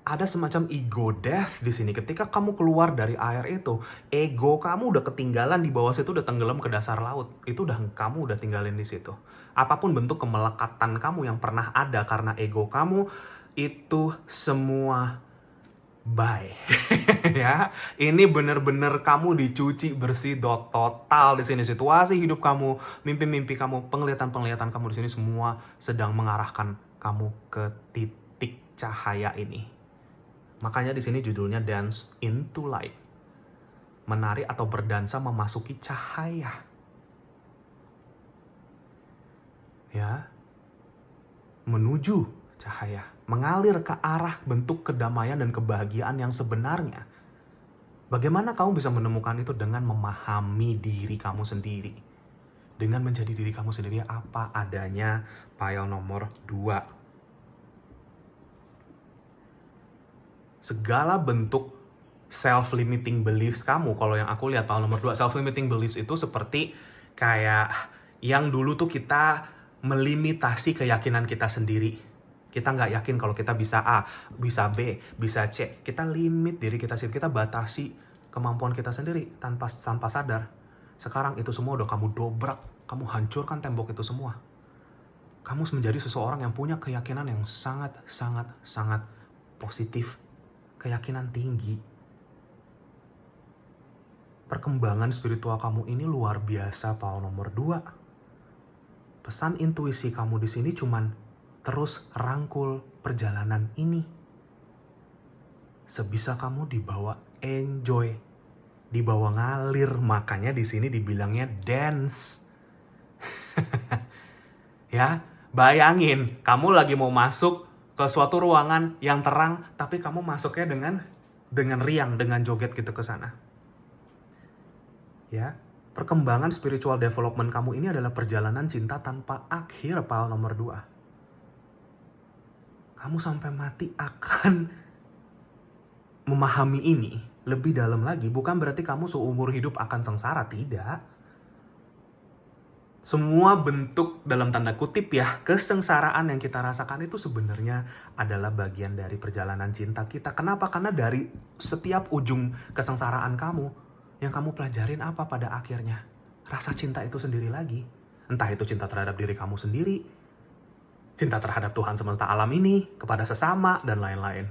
Ada semacam ego death di sini. Ketika kamu keluar dari air itu, ego kamu udah ketinggalan di bawah situ, udah tenggelam ke dasar laut. Itu kamu udah tinggalin di situ. Apapun bentuk kemelekatan kamu yang pernah ada karena ego kamu, itu semua bye. Ya, ini bener-bener kamu dicuci bersih total di sini. Situasi hidup kamu, mimpi-mimpi kamu, penglihatan-penglihatan kamu di sini semua sedang mengarahkan kamu ke titik cahaya ini. Makanya di sini judulnya Dance into Light. Menari atau berdansa memasuki cahaya. Ya. Menuju cahaya, mengalir ke arah bentuk kedamaian dan kebahagiaan yang sebenarnya. Bagaimana kamu bisa menemukan itu? Dengan memahami diri kamu sendiri. Dengan menjadi diri kamu sendiri apa adanya. Pile nomor 2. Segala bentuk self-limiting beliefs kamu, kalau yang aku lihat pile nomor 2, self-limiting beliefs itu seperti kayak yang dulu tuh kita melimitasi keyakinan kita sendiri. Kita nggak yakin kalau kita bisa A, bisa B, bisa C. Kita limit diri kita sendiri, kita batasi kemampuan kita sendiri tanpa sadar. Sekarang itu semua udah kamu dobrak, kamu hancurkan tembok itu semua. Kamu menjadi seseorang yang punya keyakinan yang sangat positif. Keyakinan tinggi. Perkembangan spiritual kamu ini luar biasa, pile nomor 2. Pesan intuisi kamu di sini cuman terus rangkul perjalanan ini. Sebisa kamu dibawa enjoy, dibawa ngalir, makanya di sini dibilangnya dance. Ya, bayangin kamu lagi mau masuk ke suatu ruangan yang terang, tapi kamu masuknya dengan riang, dengan joget gitu ke sana. Ya, perkembangan spiritual development kamu ini adalah perjalanan cinta tanpa akhir, pile nomor 2. Kamu sampai mati akan memahami ini lebih dalam lagi. Bukan berarti kamu seumur hidup akan sengsara, tidak. Semua bentuk dalam tanda kutip ya, kesengsaraan yang kita rasakan itu sebenarnya adalah bagian dari perjalanan cinta kita. Kenapa? Karena dari setiap ujung kesengsaraan kamu, yang kamu pelajarin apa pada akhirnya? Rasa cinta itu sendiri lagi. Entah itu cinta terhadap diri kamu sendiri, cinta terhadap Tuhan semesta alam ini, kepada sesama, dan lain-lain.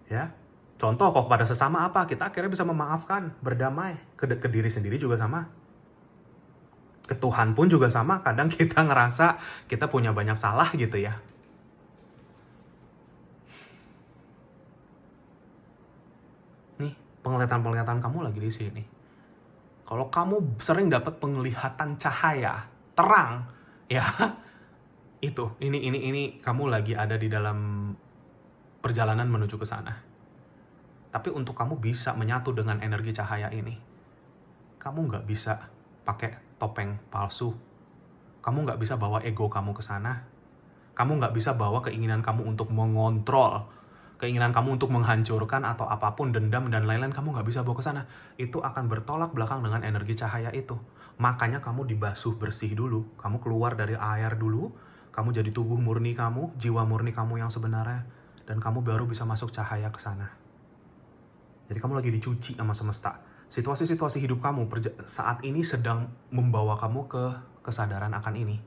Ya, contoh kok kepada sesama apa? Kita akhirnya bisa memaafkan, berdamai. Ke diri sendiri juga sama. Ke Tuhan pun juga sama, kadang kita ngerasa kita punya banyak salah gitu ya. Nih, penglihatan-penglihatan kamu lagi di sini. Kalau kamu sering dapat penglihatan cahaya, terang, ya, ini kamu lagi ada di dalam perjalanan menuju ke sana. Tapi untuk kamu bisa menyatu dengan energi cahaya ini, kamu nggak bisa pakai topeng palsu. Kamu nggak bisa bawa ego kamu ke sana. Kamu nggak bisa bawa keinginan kamu untuk mengontrol, keinginan kamu untuk menghancurkan atau apapun, dendam dan lain-lain, kamu nggak bisa bawa ke sana. Itu akan bertolak belakang dengan energi cahaya itu. Makanya kamu dibasuh bersih dulu. Kamu keluar dari air dulu. Kamu jadi tubuh murni kamu, jiwa murni kamu yang sebenarnya. Dan kamu baru bisa masuk cahaya ke sana. Jadi kamu lagi dicuci sama semesta. Situasi-situasi hidup kamu saat ini sedang membawa kamu ke kesadaran akan ini.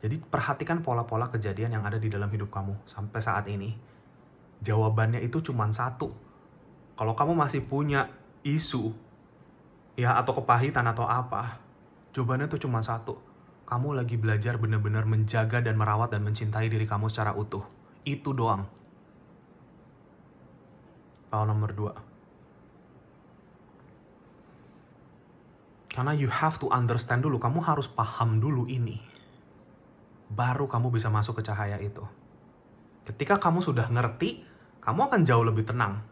Jadi perhatikan pola-pola kejadian yang ada di dalam hidup kamu sampai saat ini. Jawabannya itu cuma satu. Kalau kamu masih punya isu, ya atau kepahitan atau apa, jawabannya itu cuma satu. Kamu lagi belajar benar-benar menjaga dan merawat dan mencintai diri kamu secara utuh. Itu doang. Pile nomor 2. Karena you have to understand dulu, kamu harus paham dulu ini. Baru kamu bisa masuk ke cahaya itu. Ketika kamu sudah ngerti, kamu akan jauh lebih tenang.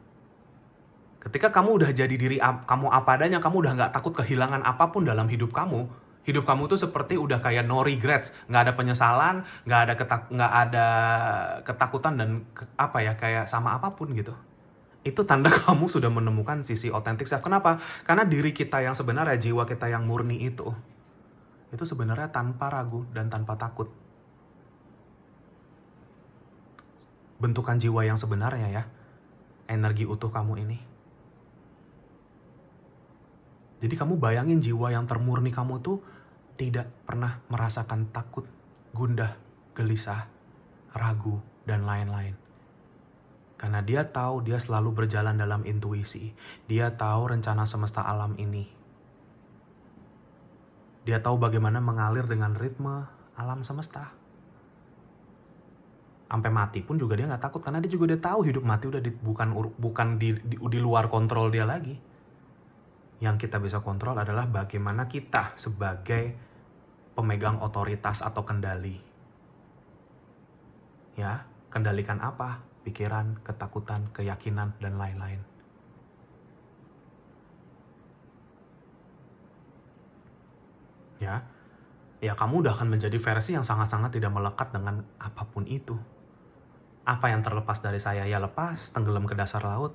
Ketika kamu udah jadi diri kamu apa adanya, kamu udah nggak takut kehilangan apapun dalam hidup kamu. Hidup kamu tuh seperti udah kayak no regrets, nggak ada penyesalan, nggak ada ketakutan dan kayak sama apapun gitu. Itu tanda kamu sudah menemukan sisi authentic self. Kenapa? Karena diri kita yang sebenarnya, jiwa kita yang murni itu sebenarnya tanpa ragu dan tanpa takut. Bentukan jiwa yang sebenarnya ya, energi utuh kamu ini. Jadi kamu bayangin jiwa yang termurni kamu tuh tidak pernah merasakan takut, gundah, gelisah, ragu, dan lain-lain. Karena dia tahu dia selalu berjalan dalam intuisi. Dia tahu rencana semesta alam ini. Dia tahu bagaimana mengalir dengan ritme alam semesta. Sampai mati pun juga dia nggak takut, karena dia juga udah tahu hidup mati udah bukan di luar kontrol dia lagi. Yang kita bisa kontrol adalah bagaimana kita sebagai pemegang otoritas atau kendali. Ya, kendalikan apa? Pikiran, ketakutan, keyakinan, dan lain-lain. Ya kamu udah akan menjadi versi yang sangat-sangat tidak melekat dengan apapun itu. Apa yang terlepas dari saya, ya lepas, tenggelam ke dasar laut.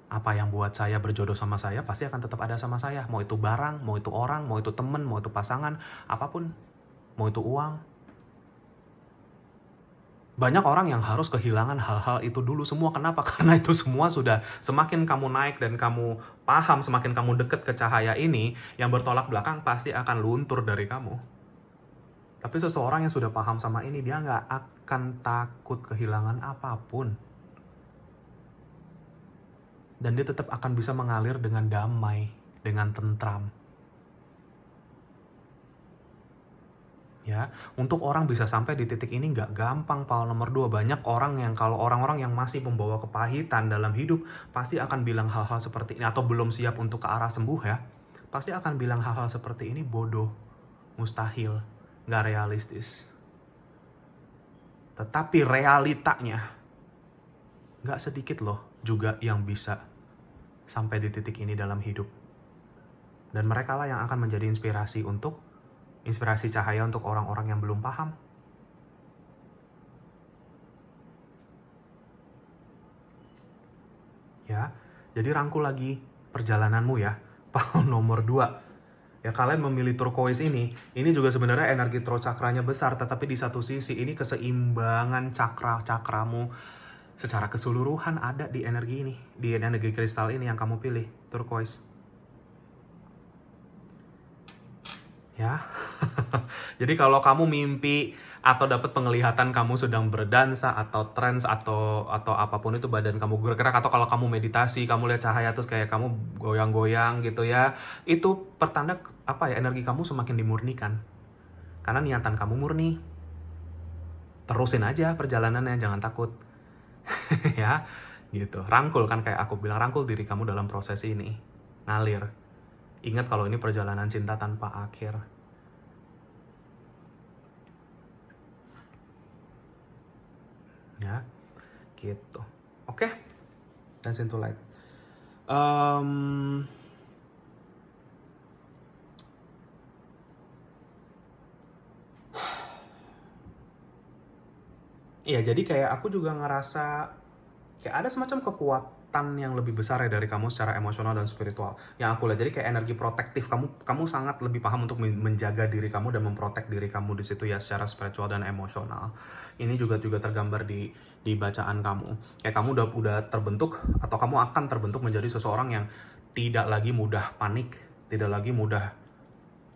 Apa yang buat saya berjodoh sama saya, pasti akan tetap ada sama saya. Mau itu barang, mau itu orang, mau itu temen, mau itu pasangan, apapun. Mau itu uang. Banyak orang yang harus kehilangan hal-hal itu dulu semua. Kenapa? Karena itu semua sudah semakin kamu naik dan kamu paham, semakin kamu deket ke cahaya ini, yang bertolak belakang pasti akan luntur dari kamu. Tapi seseorang yang sudah paham sama ini, dia nggak akan takut kehilangan apapun. Dan dia tetap akan bisa mengalir dengan damai, dengan tentram. Ya, untuk orang bisa sampai di titik ini nggak gampang, Paul. Nomor 2, banyak orang-orang yang masih membawa kepahitan dalam hidup, pasti akan bilang hal-hal seperti ini, atau belum siap untuk ke arah sembuh ya, pasti akan bilang hal-hal seperti ini bodoh, mustahil, nggak realistis. Tetapi realitanya, nggak sedikit loh juga yang bisa sampai di titik ini dalam hidup. Dan mereka lah yang akan menjadi inspirasi cahaya untuk orang-orang yang belum paham. Ya, jadi rangkul lagi perjalananmu ya. Paul nomor 2. Ya, kalian memilih turquoise ini juga sebenarnya energi throat cakranya besar, tetapi di satu sisi ini keseimbangan cakramu secara keseluruhan ada di energi ini, di energi kristal ini yang kamu pilih, turquoise. Ya. Jadi kalau kamu mimpi atau dapat penglihatan kamu sedang berdansa atau trance atau apapun itu, badan kamu bergerak, atau kalau kamu meditasi, kamu lihat cahaya terus kayak kamu goyang-goyang gitu ya, itu pertanda energi kamu semakin dimurnikan. Karena niatan kamu murni. Terusin aja perjalanannya, jangan takut. Ya, gitu. Rangkul, kan kayak aku bilang, rangkul diri kamu dalam proses ini. Ngalir. Ingat kalau ini perjalanan cinta tanpa akhir. Ya, gitu. Oke, dance into light. Iya, jadi kayak aku juga ngerasa kayak ada semacam kekuatan yang lebih besar ya dari kamu secara emosional dan spiritual. Yang aku lihat, jadi kayak energi protektif kamu sangat lebih paham untuk menjaga diri kamu dan memprotek diri kamu di situ ya, secara spiritual dan emosional. Ini juga tergambar di bacaan kamu. Kayak kamu udah terbentuk, atau kamu akan terbentuk menjadi seseorang yang tidak lagi mudah panik, tidak lagi mudah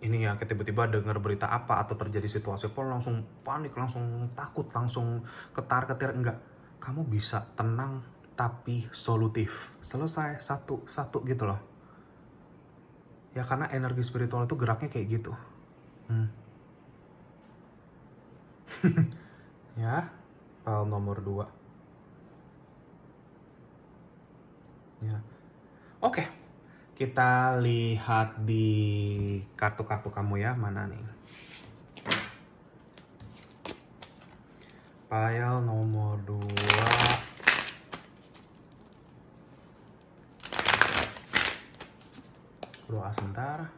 ini ya, tiba-tiba dengar berita apa atau terjadi situasi apa langsung panik, langsung takut, langsung ketar-ketir. Enggak, kamu bisa tenang tapi solutif, selesai satu gitu loh ya, karena energi spiritual itu geraknya kayak gitu. Ya, file nomor 2 ya. Oke. Kita lihat di kartu-kartu kamu ya, mana nih? File nomor 2. Doa sebentar.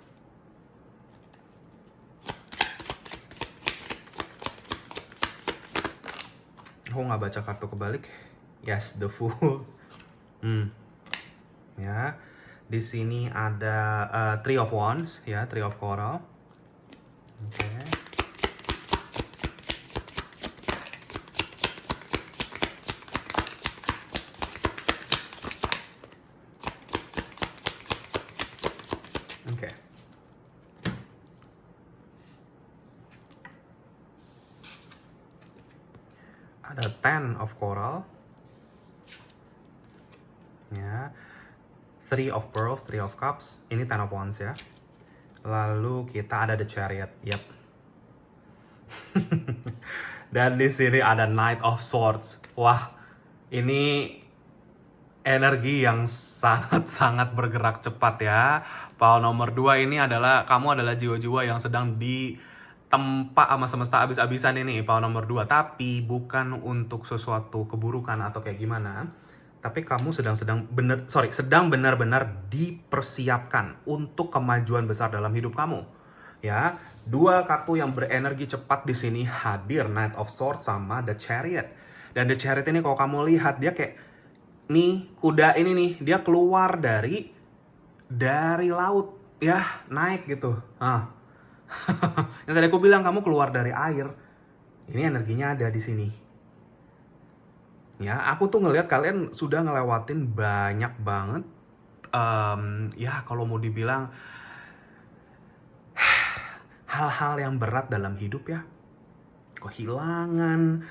Aku nggak baca kartu kebalik. Yes, the Fool. Ya, di sini ada Three of Wands, ya, Three of Coral. Oke. Oke. Ada Ten of Coral. Ya. Three of Pearls, Three of Cups. Ini Ten of Wands ya. Lalu kita ada The Chariot. Yep. Dan di sini ada Knight of Swords. Wah, ini energi yang sangat-sangat bergerak cepat ya. Pile nomor 2 ini adalah, kamu adalah jiwa-jiwa yang sedang ditempa sama semesta abis-abisan ini, pile nomor 2. Tapi bukan untuk sesuatu keburukan atau kayak gimana. Tapi kamu sedang benar-benar dipersiapkan untuk kemajuan besar dalam hidup kamu. Ya, 2 kartu yang berenergi cepat di sini hadir, Knight of Swords sama The Chariot. Dan The Chariot ini kalau kamu lihat dia kayak nih, kuda ini nih, dia keluar dari laut ya, naik gitu. Yang tadi aku bilang kamu keluar dari air. Ini energinya ada di sini. Ya, aku tuh ngelihat kalian sudah ngelewatin banyak banget. Ya, kalau mau dibilang hal-hal yang berat dalam hidup ya. Kehilangan,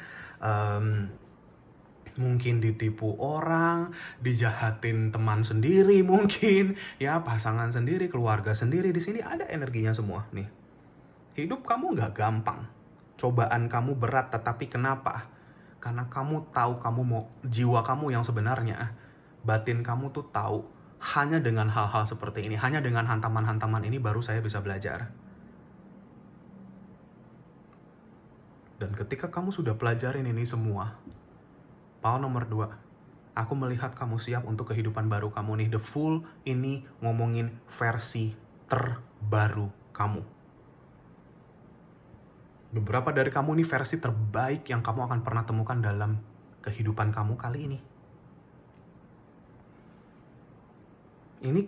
mungkin ditipu orang, dijahatin teman sendiri mungkin, ya pasangan sendiri, keluarga sendiri. Di sini ada energinya semua nih. Hidup kamu nggak gampang. Cobaan kamu berat, tetapi kenapa? Karena kamu tahu kamu mau, jiwa kamu yang sebenarnya, batin kamu tuh tahu, hanya dengan hal-hal seperti ini, hanya dengan hantaman-hantaman ini baru saya bisa belajar. Dan ketika kamu sudah pelajarin ini semua, pile nomor 2, aku melihat kamu siap untuk kehidupan baru kamu nih. The Fool ini ngomongin versi terbaru kamu. Beberapa dari kamu nih versi terbaik yang kamu akan pernah temukan dalam kehidupan kamu kali ini. Ini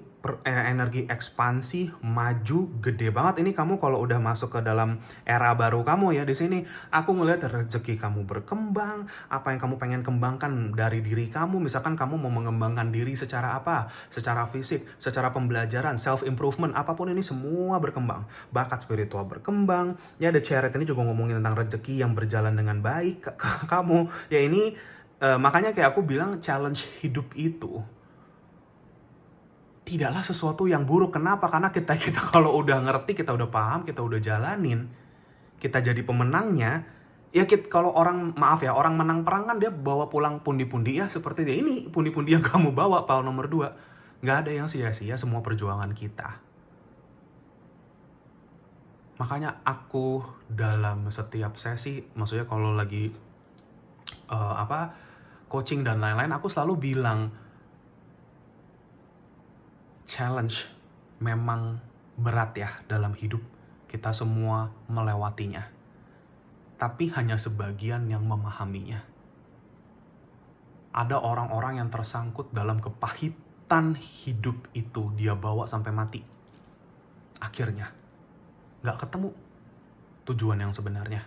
energi ekspansi, maju, gede banget. Ini kamu kalau udah masuk ke dalam era baru kamu ya. Di sini aku ngelihat rezeki kamu berkembang, apa yang kamu pengen kembangkan dari diri kamu. Misalkan kamu mau mengembangkan diri secara apa? Secara fisik, secara pembelajaran, self improvement, apapun ini semua berkembang. Bakat spiritual berkembang. Ya, The Chariot ini juga ngomongin tentang rezeki yang berjalan dengan baik ke kamu. Ya ini makanya kayak aku bilang, challenge hidup itu tidaklah sesuatu yang buruk. Kenapa? Karena kita kalau udah ngerti, kita udah paham, kita udah jalanin, kita jadi pemenangnya. Ya kalau orang, maaf ya, orang menang perang kan dia bawa pulang pundi-pundi ya, seperti dia. Ini pundi-pundi yang kamu bawa, pile nomor 2. Nggak ada yang sia-sia semua perjuangan kita. Makanya aku dalam setiap sesi, maksudnya kalau lagi coaching dan lain-lain, aku selalu bilang, challenge memang berat ya dalam hidup. Kita semua melewatinya. Tapi hanya sebagian yang memahaminya. Ada orang-orang yang tersangkut dalam kepahitan hidup itu, dia bawa sampai mati. Akhirnya, gak ketemu tujuan yang sebenarnya.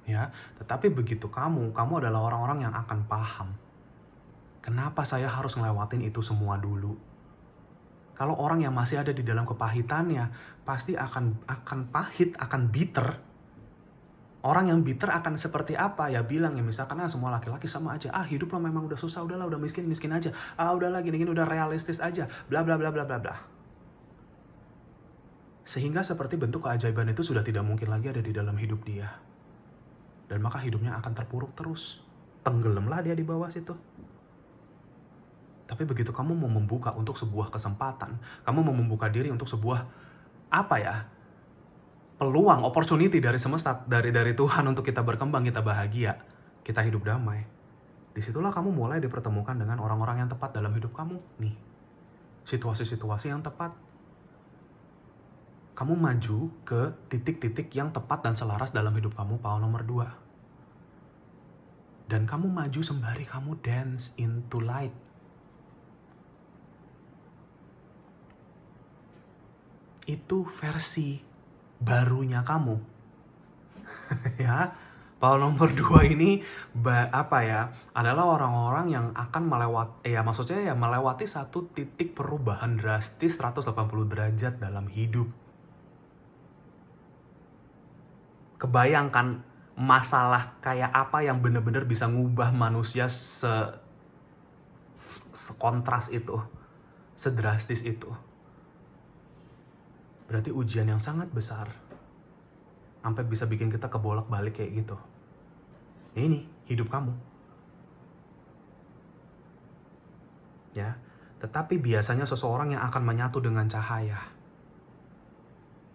Ya, tetapi begitu kamu adalah orang-orang yang akan paham. Kenapa saya harus ngelewatin itu semua dulu? Kalau orang yang masih ada di dalam kepahitannya, pasti akan pahit, akan bitter. Orang yang bitter akan seperti apa? Ya bilang ya, misalkan semua laki-laki sama aja. Hidup lo memang udah susah, udahlah, udah miskin aja. Udahlah gini udah realistis aja. Bla bla bla bla bla bla. Sehingga seperti bentuk keajaiban itu sudah tidak mungkin lagi ada di dalam hidup dia. Dan maka hidupnya akan terpuruk terus. Tenggelamlah dia di bawah situ. Tapi begitu kamu mau membuka untuk sebuah kesempatan, kamu mau membuka diri untuk sebuah peluang, opportunity dari semesta, dari Tuhan untuk kita berkembang, kita bahagia, kita hidup damai. Disitulah kamu mulai dipertemukan dengan orang-orang yang tepat dalam hidup kamu. Nih, situasi-situasi yang tepat. Kamu maju ke titik-titik yang tepat dan selaras dalam hidup kamu, power nomor 2. Dan kamu maju sembari kamu dance into light. Itu versi barunya kamu. Ya, power nomor 2 ini adalah orang-orang yang akan melewati satu titik perubahan drastis 180 derajat dalam hidup. Kebayangkan masalah kayak apa yang benar-benar bisa ngubah manusia sekontras itu, sedrastis itu. Berarti ujian yang sangat besar. Sampai bisa bikin kita kebolak-balik kayak gitu. Ini hidup kamu. Ya, tetapi biasanya seseorang yang akan menyatu dengan cahaya.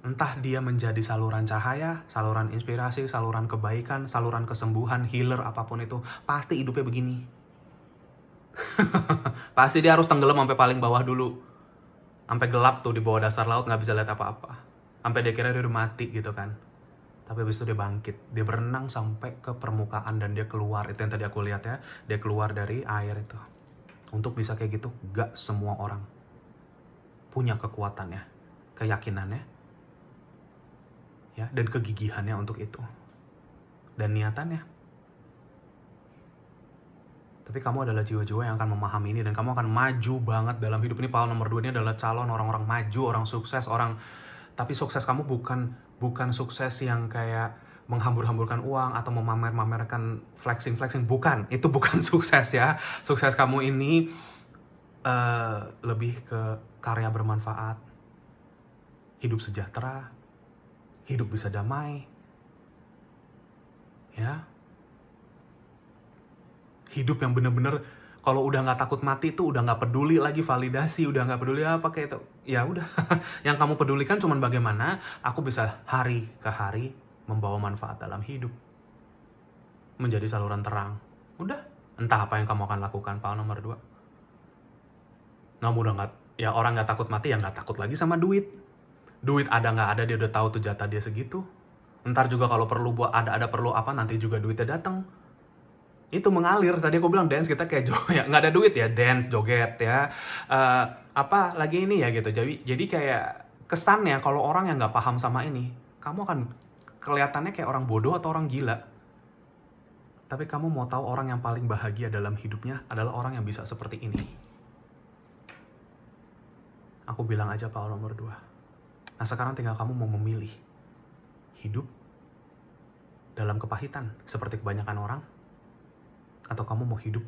Entah dia menjadi saluran cahaya, saluran inspirasi, saluran kebaikan, saluran kesembuhan, healer, apapun itu. Pasti hidupnya begini. Pasti dia harus tenggelam sampai paling bawah dulu. Sampai gelap tuh di bawah dasar laut, gak bisa lihat apa-apa. Sampai dia kira dia udah mati gitu kan. Tapi habis itu dia bangkit. Dia berenang sampai ke permukaan dan dia keluar. Itu yang tadi aku lihat ya. Dia keluar dari air itu. Untuk bisa kayak gitu, gak semua orang punya kekuatannya, keyakinannya, ya, dan kegigihannya untuk itu. Dan niatannya. Tapi kamu adalah jiwa-jiwa yang akan memahami ini dan kamu akan maju banget dalam hidup ini. Power nomor 2 ini adalah calon orang-orang maju, orang sukses, tapi sukses kamu bukan sukses yang kayak menghambur-hamburkan uang atau memamer-mamerkan flexing, bukan. Itu bukan sukses ya. Sukses kamu ini lebih ke karya bermanfaat, hidup sejahtera, hidup bisa damai, ya. Hidup yang bener-bener kalau udah nggak takut mati tuh udah nggak peduli lagi validasi, udah nggak peduli apa kayak itu. Ya udah, yang kamu pedulikan cuman bagaimana aku bisa hari ke hari membawa manfaat dalam hidup, menjadi saluran terang. Udah, entah apa yang kamu akan lakukan, power nomor 2. Kamu udah nggak, ya orang nggak takut mati ya nggak takut lagi sama duit. Duit ada nggak ada dia udah tahu tuh jatah dia segitu. Ntar juga kalau perlu ada perlu apa nanti juga duitnya datang. Itu mengalir. Tadi aku bilang dance kita kayak ya nggak ada duit ya dance joget ya apa lagi ini ya gitu. Jadi kayak kesannya kalau orang yang nggak paham sama ini, kamu akan kelihatannya kayak orang bodoh atau orang gila. Tapi kamu mau tahu orang yang paling bahagia dalam hidupnya adalah orang yang bisa seperti ini. Aku bilang aja power nomor 2. Nah sekarang tinggal kamu mau memilih hidup dalam kepahitan seperti kebanyakan orang, atau kamu mau hidup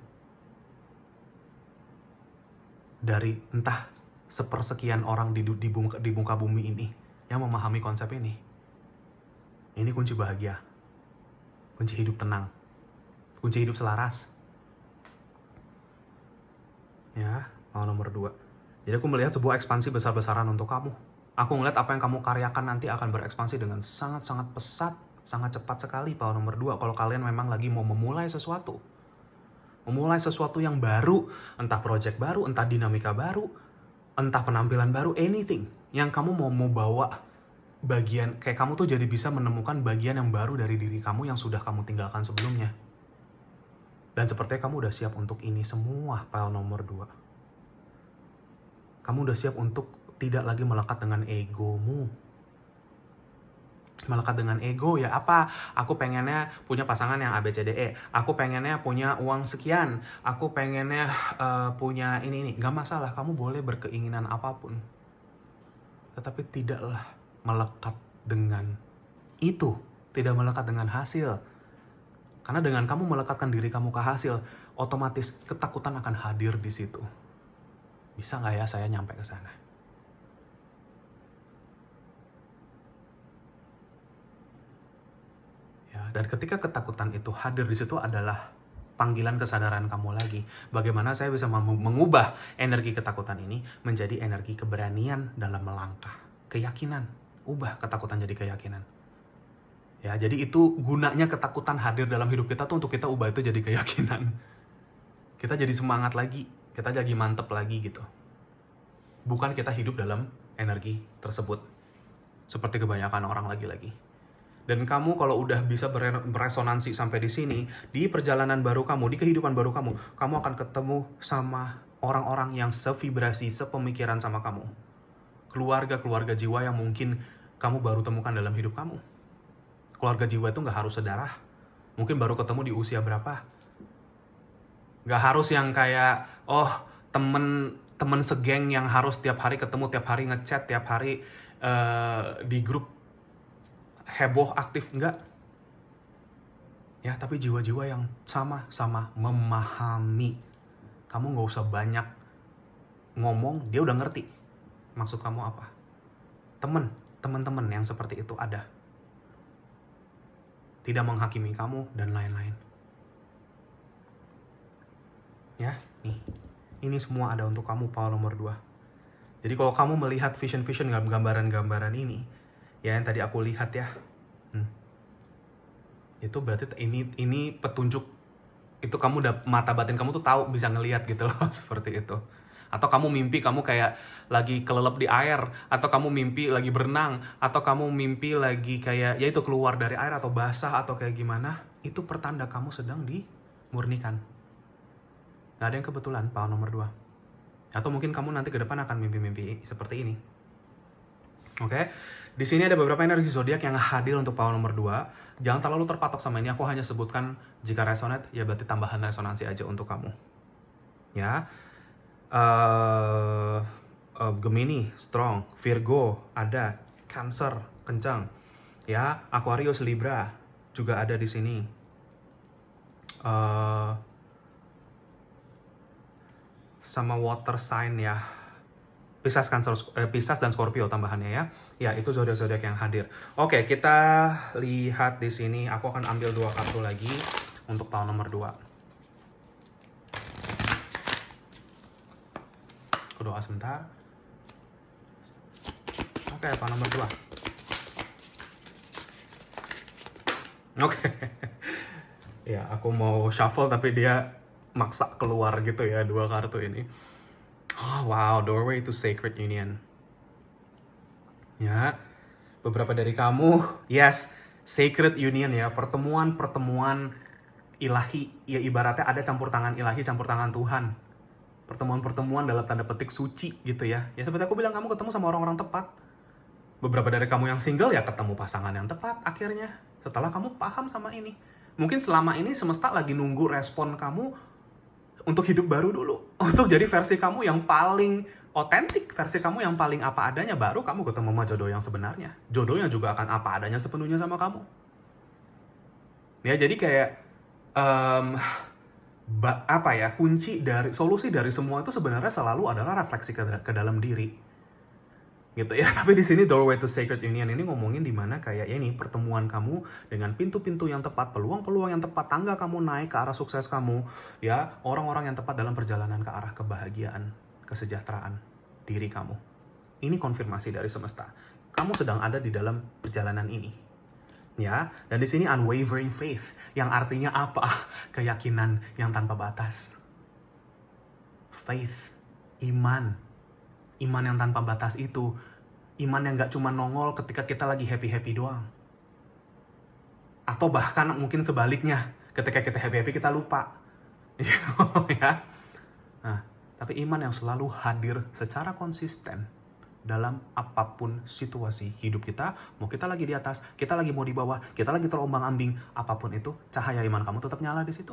dari entah sepersekian orang di muka bumi ini yang memahami konsep ini. Ini kunci bahagia, kunci hidup tenang, kunci hidup selaras. Ya, nomor 2. Jadi aku melihat sebuah ekspansi besar-besaran untuk kamu. Aku ngeliat apa yang kamu karyakan nanti akan berekspansi dengan sangat-sangat pesat, sangat cepat sekali, power nomor 2. Kalau kalian memang lagi mau memulai sesuatu yang baru, entah project baru, entah dinamika baru, entah penampilan baru, anything yang kamu mau bawa bagian, kayak kamu tuh jadi bisa menemukan bagian yang baru dari diri kamu yang sudah kamu tinggalkan sebelumnya. Dan sepertinya kamu udah siap untuk ini semua, file nomor 2. Kamu udah siap untuk tidak lagi melekat dengan egomu. Melekat dengan ego ya apa? Aku pengennya punya pasangan yang ABCDE. Aku pengennya punya uang sekian. Aku pengennya punya ini. Gak masalah, kamu boleh berkeinginan apapun. Tetapi tidaklah melekat dengan itu. Tidak melekat dengan hasil. Karena dengan kamu melekatkan diri kamu ke hasil, otomatis ketakutan akan hadir di situ. Bisa nggak ya saya nyampe ke sana? Dan ketika ketakutan itu hadir di situ adalah panggilan kesadaran kamu lagi. Bagaimana saya bisa mengubah energi ketakutan ini menjadi energi keberanian dalam melangkah. Keyakinan. Ubah ketakutan jadi keyakinan. Ya, jadi itu gunanya ketakutan hadir dalam hidup kita tuh untuk kita ubah itu jadi keyakinan. Kita jadi semangat lagi, kita jadi mantep lagi gitu. Bukan kita hidup dalam energi tersebut. Seperti kebanyakan orang lagi-lagi. Dan kamu kalau udah bisa beresonansi sampai di sini, di perjalanan baru kamu, di kehidupan baru kamu, kamu akan ketemu sama orang-orang yang sevibrasi, sepemikiran sama kamu. Keluarga-keluarga jiwa yang mungkin kamu baru temukan dalam hidup kamu. Keluarga jiwa itu nggak harus sedarah. Mungkin baru ketemu di usia berapa. Nggak harus yang kayak, oh temen segeng yang harus tiap hari ketemu, tiap hari ngechat, tiap hari di grup heboh aktif, enggak. Ya, tapi jiwa-jiwa yang sama-sama memahami. Kamu nggak usah banyak ngomong, dia udah ngerti maksud kamu apa. Teman-teman yang seperti itu ada. Tidak menghakimi kamu dan lain-lain. Ya, nih. Ini semua ada untuk kamu, power nomor 2. Jadi kalau kamu melihat vision-vision gambaran-gambaran ini, ya yang tadi aku lihat ya, itu berarti ini petunjuk. Itu kamu mata batin kamu tuh tahu, bisa ngelihat gitu loh. Seperti itu. Atau kamu mimpi kamu kayak lagi kelelep di air, atau kamu mimpi lagi berenang, atau kamu mimpi lagi kayak ya itu keluar dari air atau basah atau kayak gimana, itu pertanda kamu sedang dimurnikan. Gak ada yang kebetulan, power nomor 2. Atau mungkin kamu nanti ke depan akan mimpi-mimpi seperti ini. Oke, di sini ada beberapa energi zodiak yang hadir untuk power nomor 2. Jangan terlalu terpatok sama ini, aku hanya sebutkan jika resonate, ya berarti tambahan resonansi aja untuk kamu. Ya, Gemini, strong. Virgo, ada. Cancer, kencang. Ya, Aquarius, Libra, juga ada di sini. Sama water sign ya, Pisces dan Scorpio tambahannya ya. Ya, itu zodiak-zodiak yang hadir. Oke, kita lihat di sini. Aku akan ambil 2 kartu lagi untuk tahun nomor 2. Aku doa sebentar. Oke, tahun nomor 2. Oke. Ya, aku mau shuffle tapi dia maksa keluar gitu ya 2 kartu ini. Oh, wow, doorway to sacred union. Ya, beberapa dari kamu, yes, sacred union ya, pertemuan ilahi. Ya ibaratnya ada campur tangan ilahi, campur tangan Tuhan. Pertemuan-pertemuan dalam tanda petik suci gitu ya. Ya seperti aku bilang, kamu ketemu sama orang-orang tepat. Beberapa dari kamu yang single ya ketemu pasangan yang tepat akhirnya. Setelah kamu paham sama ini. Mungkin selama ini semesta lagi nunggu respon kamu untuk hidup baru dulu. Untuk jadi versi kamu yang paling otentik, versi kamu yang paling apa adanya, baru kamu ketemu sama jodoh yang sebenarnya. Jodohnya juga akan apa adanya sepenuhnya sama kamu. Ya, jadi kayak kunci dari solusi dari semua itu sebenarnya selalu adalah refleksi ke dalam diri. Gitu ya. Tapi di sini doorway to sacred union ini ngomongin di mana kayak ya ini pertemuan kamu dengan pintu-pintu yang tepat, peluang-peluang yang tepat, tangga kamu naik ke arah sukses kamu, ya, orang-orang yang tepat dalam perjalanan ke arah kebahagiaan, kesejahteraan diri kamu. Ini konfirmasi dari semesta. Kamu sedang ada di dalam perjalanan ini. Ya, dan di sini unwavering faith yang artinya apa? Keyakinan yang tanpa batas. Faith, iman. Iman yang tanpa batas itu, iman yang gak cuma nongol ketika kita lagi happy-happy doang. Atau bahkan mungkin sebaliknya, ketika kita happy-happy kita lupa. Ya. Nah, tapi iman yang selalu hadir secara konsisten dalam apapun situasi hidup kita, mau kita lagi di atas, kita lagi mau di bawah, kita lagi terombang-ambing, apapun itu, cahaya iman kamu tetap nyala di situ.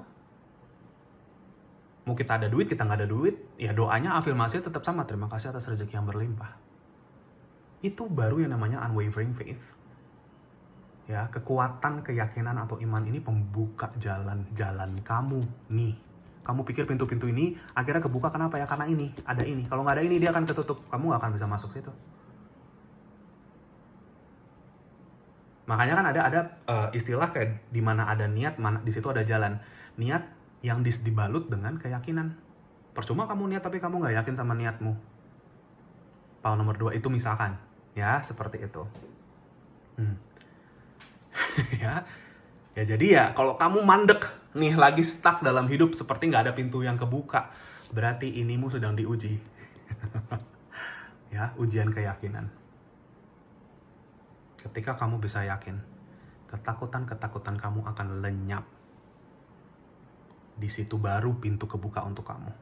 Mau kita ada duit, kita nggak ada duit, ya doanya, afirmasinya tetap sama. Terima kasih atas rezeki yang berlimpah. Itu baru yang namanya unwavering faith. Ya, kekuatan, keyakinan atau iman ini pembuka jalan-jalan kamu nih. Kamu pikir pintu-pintu ini akhirnya kebuka kenapa ya? Karena ini, ada ini. Kalau nggak ada ini, dia akan ketutup. Kamu nggak akan bisa masuk situ. Makanya kan ada istilah kayak di mana ada niat, di situ ada jalan. Niat yang dibalut dengan keyakinan. Percuma kamu niat tapi kamu nggak yakin sama niatmu. Power nomor 2 itu misalkan, ya seperti itu. Ya jadi ya kalau kamu mandek nih lagi stuck dalam hidup seperti nggak ada pintu yang kebuka, berarti inimu sedang diuji. Ya, ujian keyakinan. Ketika kamu bisa yakin, ketakutan-ketakutan kamu akan lenyap. Di situ baru pintu kebuka untuk kamu.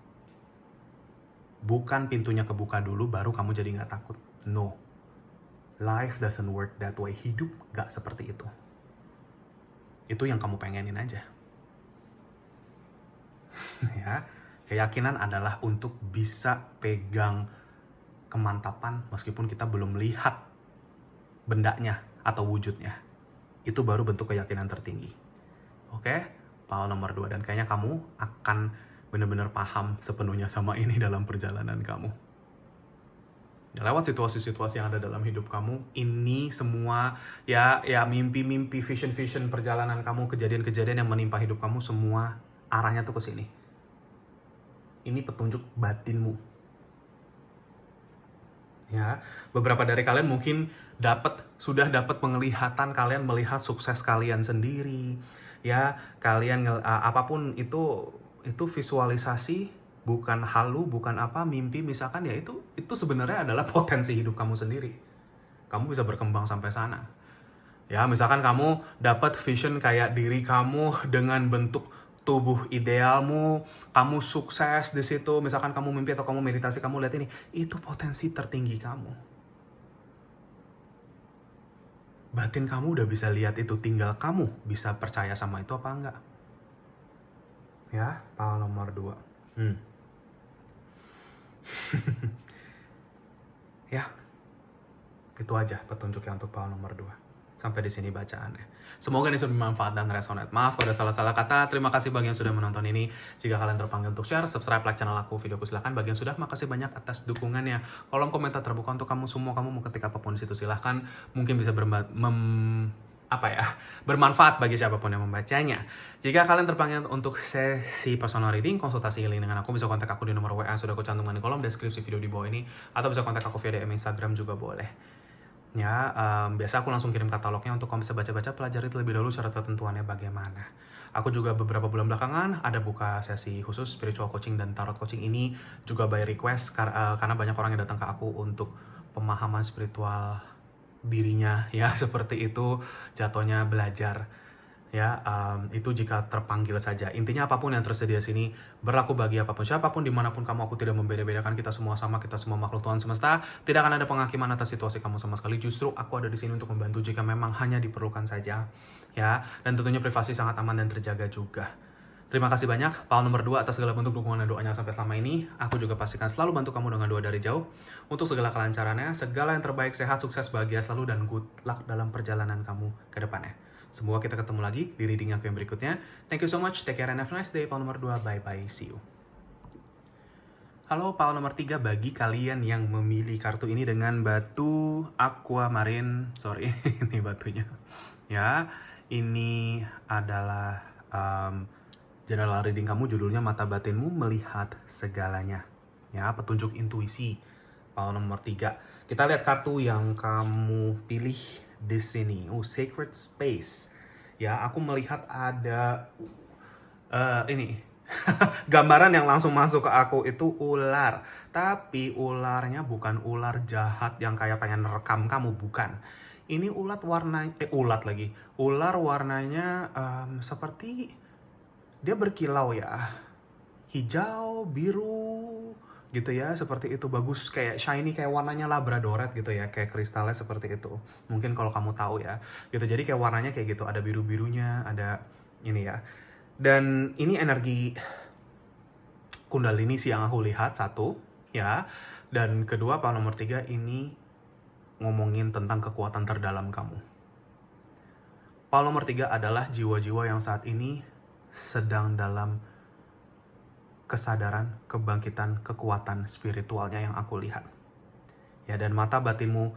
Bukan pintunya kebuka dulu baru kamu jadi nggak takut. No. Life doesn't work that way. Hidup nggak seperti itu. Itu yang kamu pengenin aja. Ya, keyakinan adalah untuk bisa pegang kemantapan meskipun kita belum lihat bendanya atau wujudnya. Itu baru bentuk keyakinan tertinggi. Oke? Power nomor 2. Dan kayaknya kamu akan benar-benar paham sepenuhnya sama ini dalam perjalanan kamu. Lewat situasi-situasi yang ada dalam hidup kamu, ini semua ya mimpi-mimpi, vision-vision perjalanan kamu, kejadian-kejadian yang menimpa hidup kamu, semua arahnya tuh ke sini. Ini petunjuk batinmu. Ya, beberapa dari kalian mungkin sudah dapat penglihatan, kalian melihat sukses kalian sendiri. Ya, kalian apapun itu visualisasi, bukan halu, bukan apa, mimpi misalkan, ya itu sebenarnya adalah potensi hidup kamu sendiri. Kamu bisa berkembang sampai sana. Ya, misalkan kamu dapat vision kayak diri kamu dengan bentuk tubuh idealmu, kamu sukses di situ, misalkan kamu mimpi atau kamu meditasi, kamu lihat ini, itu potensi tertinggi kamu. Batin kamu udah bisa lihat itu, tinggal kamu bisa percaya sama itu apa enggak. Ya, power nomor 2. Ya, itu aja petunjuknya untuk power nomor 2. Sampai di sini bacaannya. Semoga ini sudah bermanfaat dan resonate. Maaf kalau ada salah-salah kata. Terima kasih bagi yang sudah menonton ini. Jika kalian terpanggil untuk share, subscribe, like channel aku, videoku, silahkan. Bagi yang sudah, makasih banyak atas dukungannya. Kolom komentar terbuka untuk kamu semua. Kamu mau ketik apapun di situ, silahkan. Mungkin bisa bermanfaat bagi siapapun yang membacanya. Jika kalian terpanggil untuk sesi personal reading, konsultasi healing dengan aku, bisa kontak aku di nomor WA sudah aku cantumkan di kolom deskripsi video di bawah ini, atau bisa kontak aku via DM Instagram juga boleh. Ya, biasa aku langsung kirim katalognya untuk kamu bisa baca-baca, pelajari terlebih dahulu syarat ketentuannya bagaimana. Aku juga beberapa bulan belakangan ada buka sesi khusus spiritual coaching dan tarot coaching, ini juga by request karena banyak orang yang datang ke aku untuk pemahaman spiritual dirinya, ya seperti itu jatuhnya belajar. Ya, itu jika terpanggil saja. Intinya apapun yang tersedia sini berlaku bagi apapun, siapapun, dimanapun kamu. Aku tidak membeda-bedakan, kita semua sama, kita semua makhluk Tuhan semesta. Tidak akan ada penghakiman atas situasi kamu sama sekali. Justru aku ada di sini untuk membantu jika memang hanya diperlukan saja. Ya, dan tentunya privasi sangat aman dan terjaga juga. Terima kasih banyak, power nomor 2, atas segala bentuk dukungan dan doanya sampai selama ini. Aku juga pastikan selalu bantu kamu dengan doa dari jauh. Untuk segala kelancarannya, segala yang terbaik, sehat, sukses, bahagia selalu, dan good luck dalam perjalanan kamu ke depannya. Semoga kita ketemu lagi di reading aku yang berikutnya. Thank you so much, take care and have a nice day. Power nomor 2, bye-bye, see you. Halo, power nomor 3 bagi kalian yang memilih kartu ini dengan batu aquamarine. Sorry, ini batunya. Ya, ini adalah general reading kamu, judulnya Mata Batinmu Melihat Segalanya. Ya, petunjuk intuisi. Power nomor 3. Kita lihat kartu yang kamu pilih di sini. Sacred Space. Ya, aku melihat ada ini gambaran yang langsung masuk ke aku itu ular. Tapi ularnya bukan ular jahat yang kayak pengen rekam kamu, bukan. Ini ular warnanya seperti dia berkilau ya. Hijau, biru gitu ya, seperti itu, bagus, kayak shiny, kayak warnanya labradoret gitu ya, kayak kristalnya seperti itu. Mungkin kalau kamu tahu ya, gitu. Jadi kayak warnanya kayak gitu, ada biru-birunya, ada ini ya. Dan ini energi Kundalini sih yang aku lihat, satu ya. Dan kedua, power nomor 3 ini ngomongin tentang kekuatan terdalam kamu. Power nomor 3 adalah jiwa-jiwa yang saat ini sedang dalam kesadaran, kebangkitan, kekuatan spiritualnya yang aku lihat. Ya, dan mata batinmu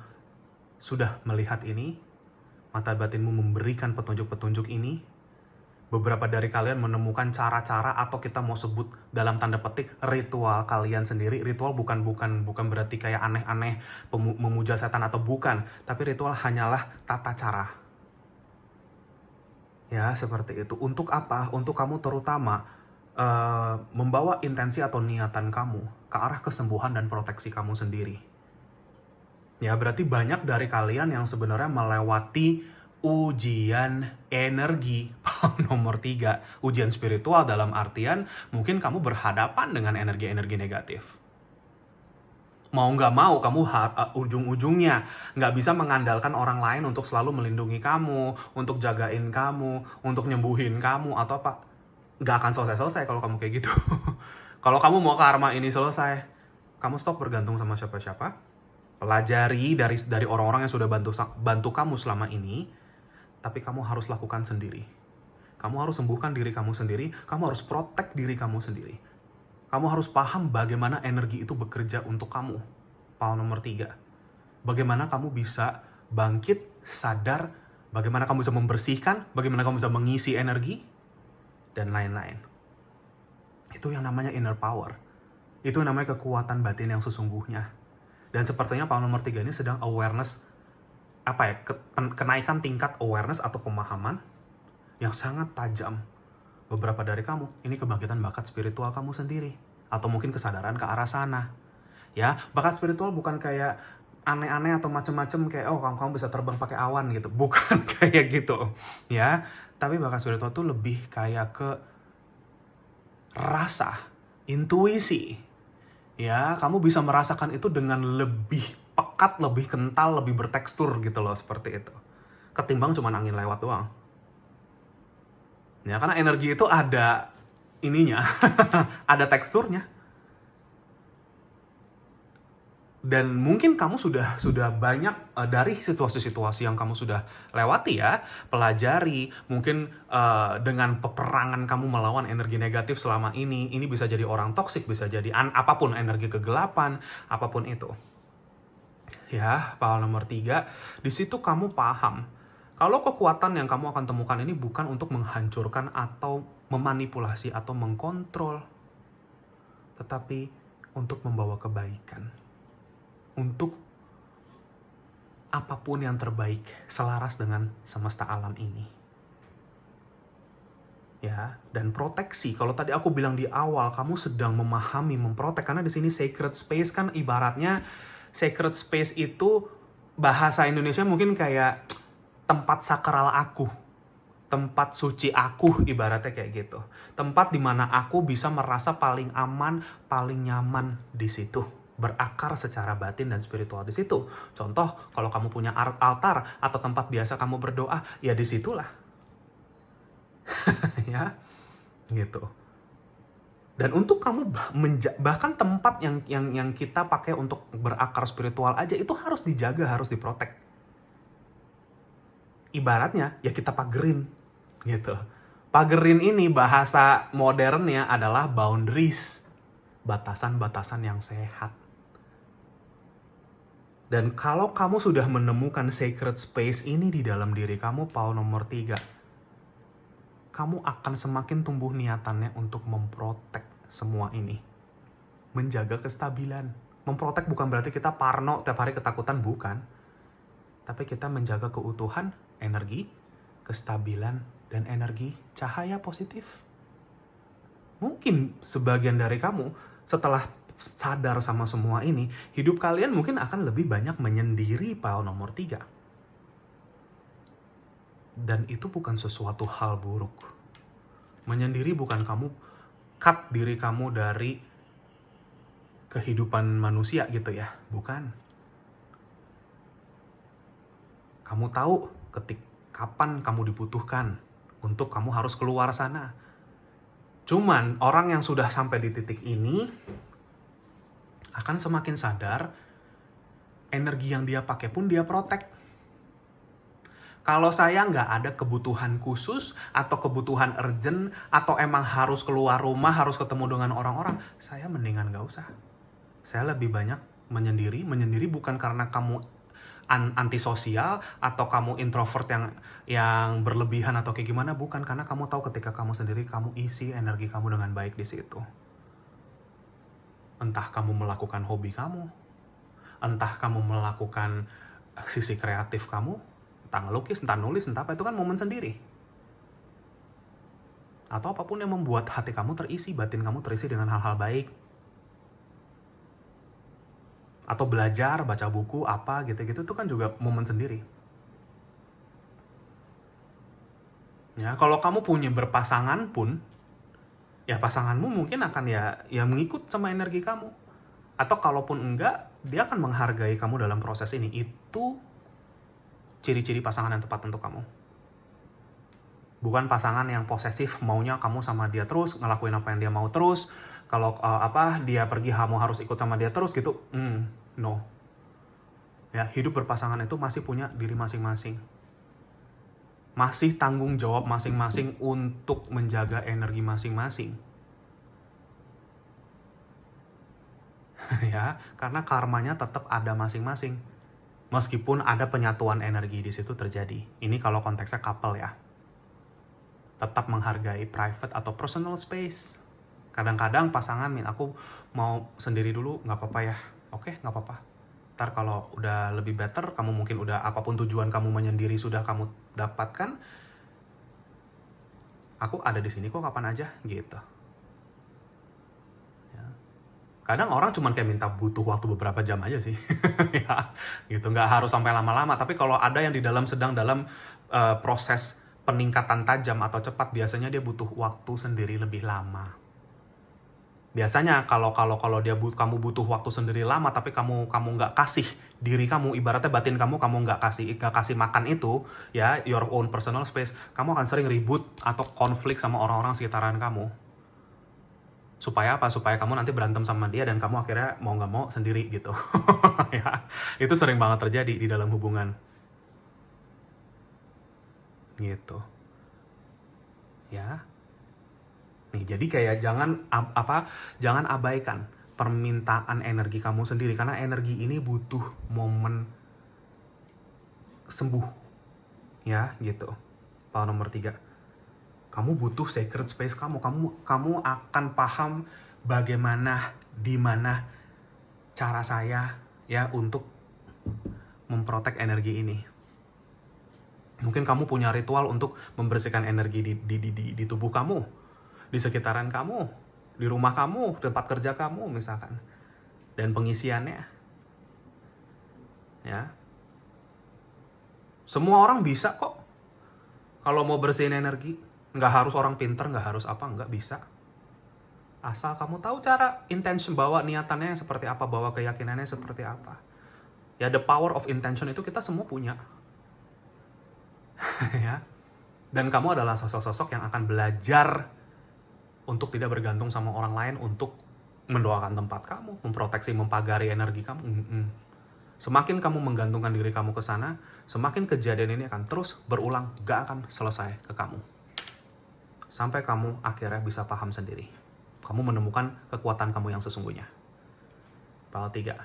sudah melihat ini. Mata batinmu memberikan petunjuk-petunjuk ini. Beberapa dari kalian menemukan cara-cara, atau kita mau sebut dalam tanda petik ritual kalian sendiri. Ritual bukan berarti kayak aneh-aneh memuja setan atau bukan, tapi ritual hanyalah tata cara. Ya, seperti itu. Untuk apa? Untuk kamu terutama membawa intensi atau niatan kamu ke arah kesembuhan dan proteksi kamu sendiri. Ya, berarti banyak dari kalian yang sebenarnya melewati ujian energi nomor 3. Ujian spiritual dalam artian mungkin kamu berhadapan dengan energi-energi negatif. Mau nggak mau, kamu ujung-ujungnya nggak bisa mengandalkan orang lain untuk selalu melindungi kamu, untuk jagain kamu, untuk nyembuhin kamu, atau apa. Nggak akan selesai-selesai kalau kamu kayak gitu. Kalau kamu mau karma ini selesai, kamu stop bergantung sama siapa-siapa. Pelajari dari orang-orang yang sudah bantu kamu selama ini, tapi kamu harus lakukan sendiri. Kamu harus sembuhkan diri kamu sendiri, kamu harus protect diri kamu sendiri. Kamu harus paham bagaimana energi itu bekerja untuk kamu. Power nomor 3. Bagaimana kamu bisa bangkit, sadar, bagaimana kamu bisa membersihkan, bagaimana kamu bisa mengisi energi, dan lain-lain. Itu yang namanya inner power. Itu yang namanya kekuatan batin yang sesungguhnya. Dan sepertinya power nomor 3 ini sedang awareness, kenaikan tingkat awareness atau pemahaman yang sangat tajam. Beberapa dari kamu, ini kebangkitan bakat spiritual kamu sendiri. Atau mungkin kesadaran ke arah sana. Ya, bakat spiritual bukan kayak aneh-aneh atau macem-macem kayak, oh kamu bisa terbang pakai awan gitu. Bukan kayak gitu. Ya, tapi bakat spiritual tuh lebih kayak ke rasa, intuisi. Ya, kamu bisa merasakan itu dengan lebih pekat, lebih kental, lebih bertekstur gitu loh, seperti itu. Ketimbang cuma angin lewat doang. Ya, karena energi itu ada ininya, ada teksturnya. Dan mungkin kamu sudah banyak dari situasi-situasi yang kamu sudah lewati ya, pelajari, mungkin dengan peperangan kamu melawan energi negatif selama ini bisa jadi orang toksik, bisa jadi apapun, energi kegelapan, apapun itu. Ya, power nomor 3, di situ kamu paham kalau kekuatan yang kamu akan temukan ini bukan untuk menghancurkan atau memanipulasi atau mengkontrol, tetapi untuk membawa kebaikan. Untuk apapun yang terbaik selaras dengan semesta alam ini. Ya, dan proteksi. Kalau tadi aku bilang di awal, kamu sedang memahami, memprotek, karena di sini sacred space kan ibaratnya sacred space itu bahasa Indonesia mungkin kayak tempat sakral aku, tempat suci aku, ibaratnya kayak gitu. Tempat di mana aku bisa merasa paling aman, paling nyaman di situ. Berakar secara batin dan spiritual di situ. Contoh, kalau kamu punya altar atau tempat biasa kamu berdoa, ya disitulah. Ya, gitu. Dan untuk kamu bahkan tempat yang kita pakai untuk berakar spiritual aja itu harus dijaga, harus diprotek. Ibaratnya ya kita pagerin gitu. Pagerin ini bahasa modernnya adalah boundaries, batasan-batasan yang sehat. Dan kalau kamu sudah menemukan sacred space ini di dalam diri kamu, power nomor 3, kamu akan semakin tumbuh niatannya untuk memprotek semua ini. Menjaga kestabilan. Memprotek bukan berarti kita parno tiap hari ketakutan, bukan. Tapi kita menjaga keutuhan, energi, kestabilan, dan energi cahaya positif. Mungkin sebagian dari kamu setelah sadar sama semua ini, hidup kalian mungkin akan lebih banyak menyendiri power nomor 3. Dan itu bukan sesuatu hal buruk. Menyendiri bukan kamu cut diri kamu dari kehidupan manusia gitu ya, bukan. Kamu tahu kapan kamu dibutuhkan untuk kamu harus keluar sana. Cuman orang yang sudah sampai di titik ini akan semakin sadar energi yang dia pakai pun dia protek. Kalau saya nggak ada kebutuhan khusus atau kebutuhan urgent atau emang harus keluar rumah, harus ketemu dengan orang-orang, saya mendingan nggak usah. Saya lebih banyak menyendiri. Menyendiri bukan karena kamu antisosial atau kamu introvert yang berlebihan atau kayak gimana, bukan, karena kamu tahu ketika kamu sendiri kamu isi energi kamu dengan baik di situ. Entah kamu melakukan hobi kamu, entah kamu melakukan sisi kreatif kamu, entah ngelukis, entah nulis, entah apa, itu kan momen sendiri. Atau apapun yang membuat hati kamu terisi, batin kamu terisi dengan hal-hal baik. Atau belajar, baca buku, apa gitu-gitu, itu kan juga momen sendiri. Ya, kalau kamu punya berpasangan pun, ya pasanganmu mungkin akan ya mengikut sama energi kamu. Atau kalaupun enggak, dia akan menghargai kamu dalam proses ini. Itu ciri-ciri pasangan yang tepat untuk kamu. Bukan pasangan yang posesif, maunya kamu sama dia terus, ngelakuin apa yang dia mau terus. Kalau dia pergi, kamu harus ikut sama dia terus gitu. No. Ya, hidup berpasangan itu masih punya diri masing-masing. Masih tanggung jawab masing-masing untuk menjaga energi masing-masing. Ya, karena karmanya tetap ada masing-masing. Meskipun ada penyatuan energi di situ terjadi. Ini kalau konteksnya couple ya. Tetap menghargai private atau personal space. Kadang-kadang pasangan, aku mau sendiri dulu, nggak apa-apa ya. Oke, nggak apa-apa. Ntar kalau udah lebih better, kamu mungkin udah apapun tujuan kamu menyendiri sudah kamu dapatkan, aku ada di sini kok kapan aja, gitu. Ya. Kadang orang cuma kayak minta butuh waktu beberapa jam aja sih. Ya, gitu, nggak harus sampai lama-lama. Tapi kalau ada yang sedang dalam proses peningkatan tajam atau cepat, biasanya dia butuh waktu sendiri lebih lama. Biasanya kalau kamu butuh waktu sendiri lama, tapi kamu nggak kasih diri kamu, ibaratnya batin kamu nggak kasih makan itu, ya, your own personal space, kamu akan sering ribut atau konflik sama orang-orang sekitaran kamu. Supaya apa? Supaya kamu nanti berantem sama dia dan kamu akhirnya mau nggak mau sendiri gitu. Ya, itu sering banget terjadi di dalam hubungan. Gitu. Ya. Nih, jadi kayak jangan abaikan permintaan energi kamu sendiri, karena energi ini butuh momen sembuh. Ya, gitu. Power nomor 3. Kamu butuh sacred space kamu. Kamu akan paham bagaimana, di mana cara saya ya untuk memprotek energi ini. Mungkin kamu punya ritual untuk membersihkan energi di tubuh kamu, di sekitaran kamu, di rumah kamu, tempat kerja kamu misalkan. Dan pengisiannya. Ya. Semua orang bisa kok. Kalau mau bersihin energi, nggak harus orang pinter, nggak harus apa, nggak bisa. Asal kamu tahu cara, intention, bawa niatannya seperti apa, bawa keyakinannya seperti apa. Ya, the power of intention itu kita semua punya. Ya. Dan kamu adalah sosok-sosok yang akan belajar untuk tidak bergantung sama orang lain, untuk mendoakan tempat kamu, memproteksi, mempagari energi kamu. Semakin kamu menggantungkan diri kamu ke sana, semakin kejadian ini akan terus berulang, gak akan selesai ke kamu. Sampai kamu akhirnya bisa paham sendiri. Kamu menemukan kekuatan kamu yang sesungguhnya. Power 3.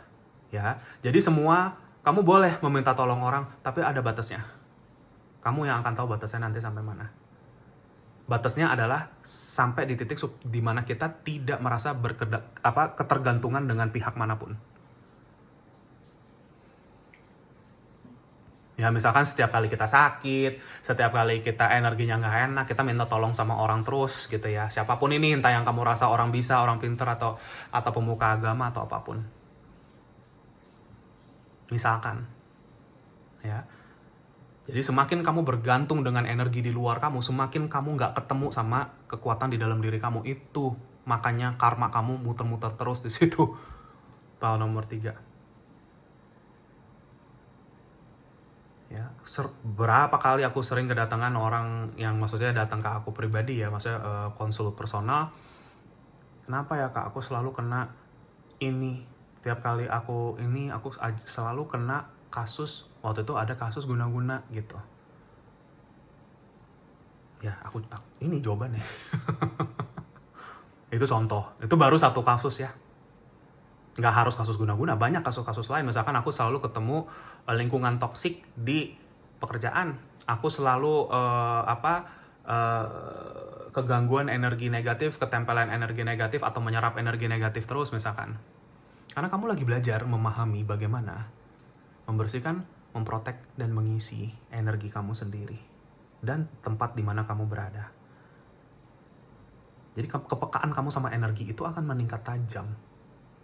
Ya, jadi semua kamu boleh meminta tolong orang, tapi ada batasnya. Kamu yang akan tahu batasnya nanti sampai mana. Batasnya adalah sampai di titik di mana kita tidak merasa ketergantungan dengan pihak manapun. Ya, misalkan setiap kali kita sakit, setiap kali kita energinya nggak enak, kita minta tolong sama orang terus gitu ya. Siapapun ini, entah yang kamu rasa orang bisa, orang pinter, atau pemuka agama atau apapun. Misalkan. Ya. Jadi semakin kamu bergantung dengan energi di luar kamu, semakin kamu nggak ketemu sama kekuatan di dalam diri kamu. Itu makanya karma kamu muter-muter terus di situ. Power nomor 3. Ya, berapa kali aku sering kedatangan orang yang maksudnya datang ke aku pribadi ya, maksudnya konsul personal. Kenapa ya Kak, aku selalu kena ini. Tiap kali aku selalu kena kasus. Waktu itu ada kasus guna-guna gitu. Ya, aku ini jawabannya. Itu contoh. Itu baru satu kasus ya. Nggak harus kasus guna-guna, banyak kasus-kasus lain. Misalkan aku selalu ketemu lingkungan toksik di pekerjaan. Aku selalu kegangguan energi negatif, ketempelan energi negatif, atau menyerap energi negatif terus misalkan. Karena kamu lagi belajar memahami bagaimana membersihkan, memprotek, dan mengisi energi kamu sendiri dan tempat di mana kamu berada. Jadi kepekaan kamu sama energi itu akan meningkat tajam.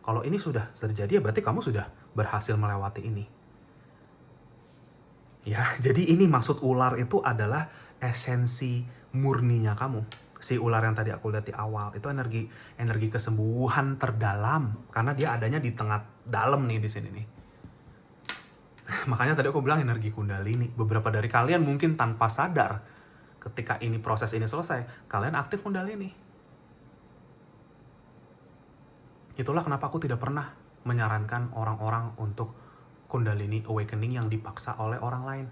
Kalau ini sudah terjadi, ya berarti kamu sudah berhasil melewati ini. Ya, jadi ini maksud ular itu adalah esensi murninya kamu. Si ular yang tadi aku lihat di awal, itu energi kesembuhan terdalam. Karena dia adanya di tengah dalam nih di sini nih. Makanya tadi aku bilang energi kundalini. Beberapa dari kalian mungkin tanpa sadar, ketika ini proses ini selesai, kalian aktif kundalini. Itulah kenapa aku tidak pernah menyarankan orang-orang untuk kundalini awakening yang dipaksa oleh orang lain.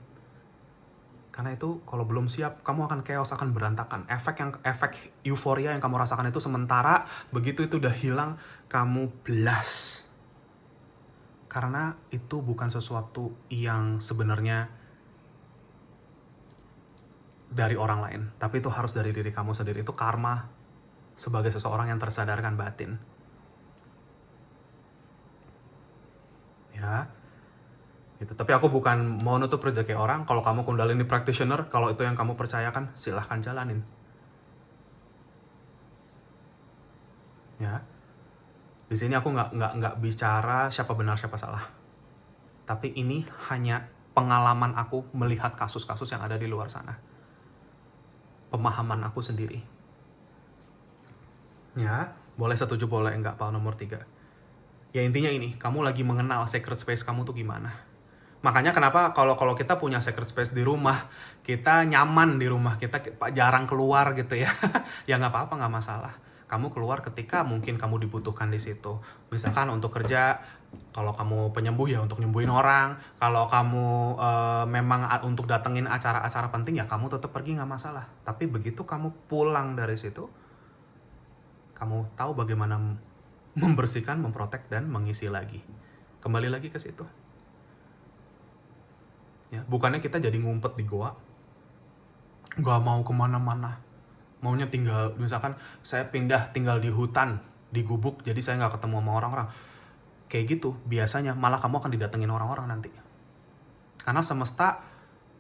Karena itu kalau belum siap, kamu akan chaos, akan berantakan. Efek euforia yang kamu rasakan itu sementara, begitu itu udah hilang, kamu blast. Karena itu bukan sesuatu yang sebenarnya dari orang lain, tapi itu harus dari diri kamu sendiri. Itu karma sebagai seseorang yang tersadarkan batin. Ya, gitu. Tapi aku bukan mau nutup rezeki orang. Kalau kamu kundalini practitioner, kalau itu yang kamu percayakan, silahkan jalanin. Ya, di sini aku nggak bicara siapa benar siapa salah. Tapi ini hanya pengalaman aku melihat kasus-kasus yang ada di luar sana. Pemahaman aku sendiri. Ya, boleh setuju, boleh enggak, Pak nomor 3. Ya intinya ini, kamu lagi mengenal sacred space kamu tuh gimana. Makanya kenapa kalau kita punya sacred space di rumah, kita nyaman di rumah, kita jarang keluar gitu ya. Ya nggak apa-apa, nggak masalah. Kamu keluar ketika mungkin kamu dibutuhkan di situ. Misalkan untuk kerja, kalau kamu penyembuh ya untuk nyembuhin orang. Kalau kamu memang untuk datengin acara-acara penting ya kamu tetap pergi, nggak masalah. Tapi begitu kamu pulang dari situ, kamu tahu bagaimana membersihkan, memprotek, dan mengisi lagi. Kembali lagi ke situ. Ya, bukannya kita jadi ngumpet di goa, nggak mau kemana-mana. Maunya tinggal, misalkan saya pindah tinggal di hutan, di gubuk, jadi saya nggak ketemu sama orang-orang. Kayak gitu, biasanya malah kamu akan didatengin orang-orang nanti. Karena semesta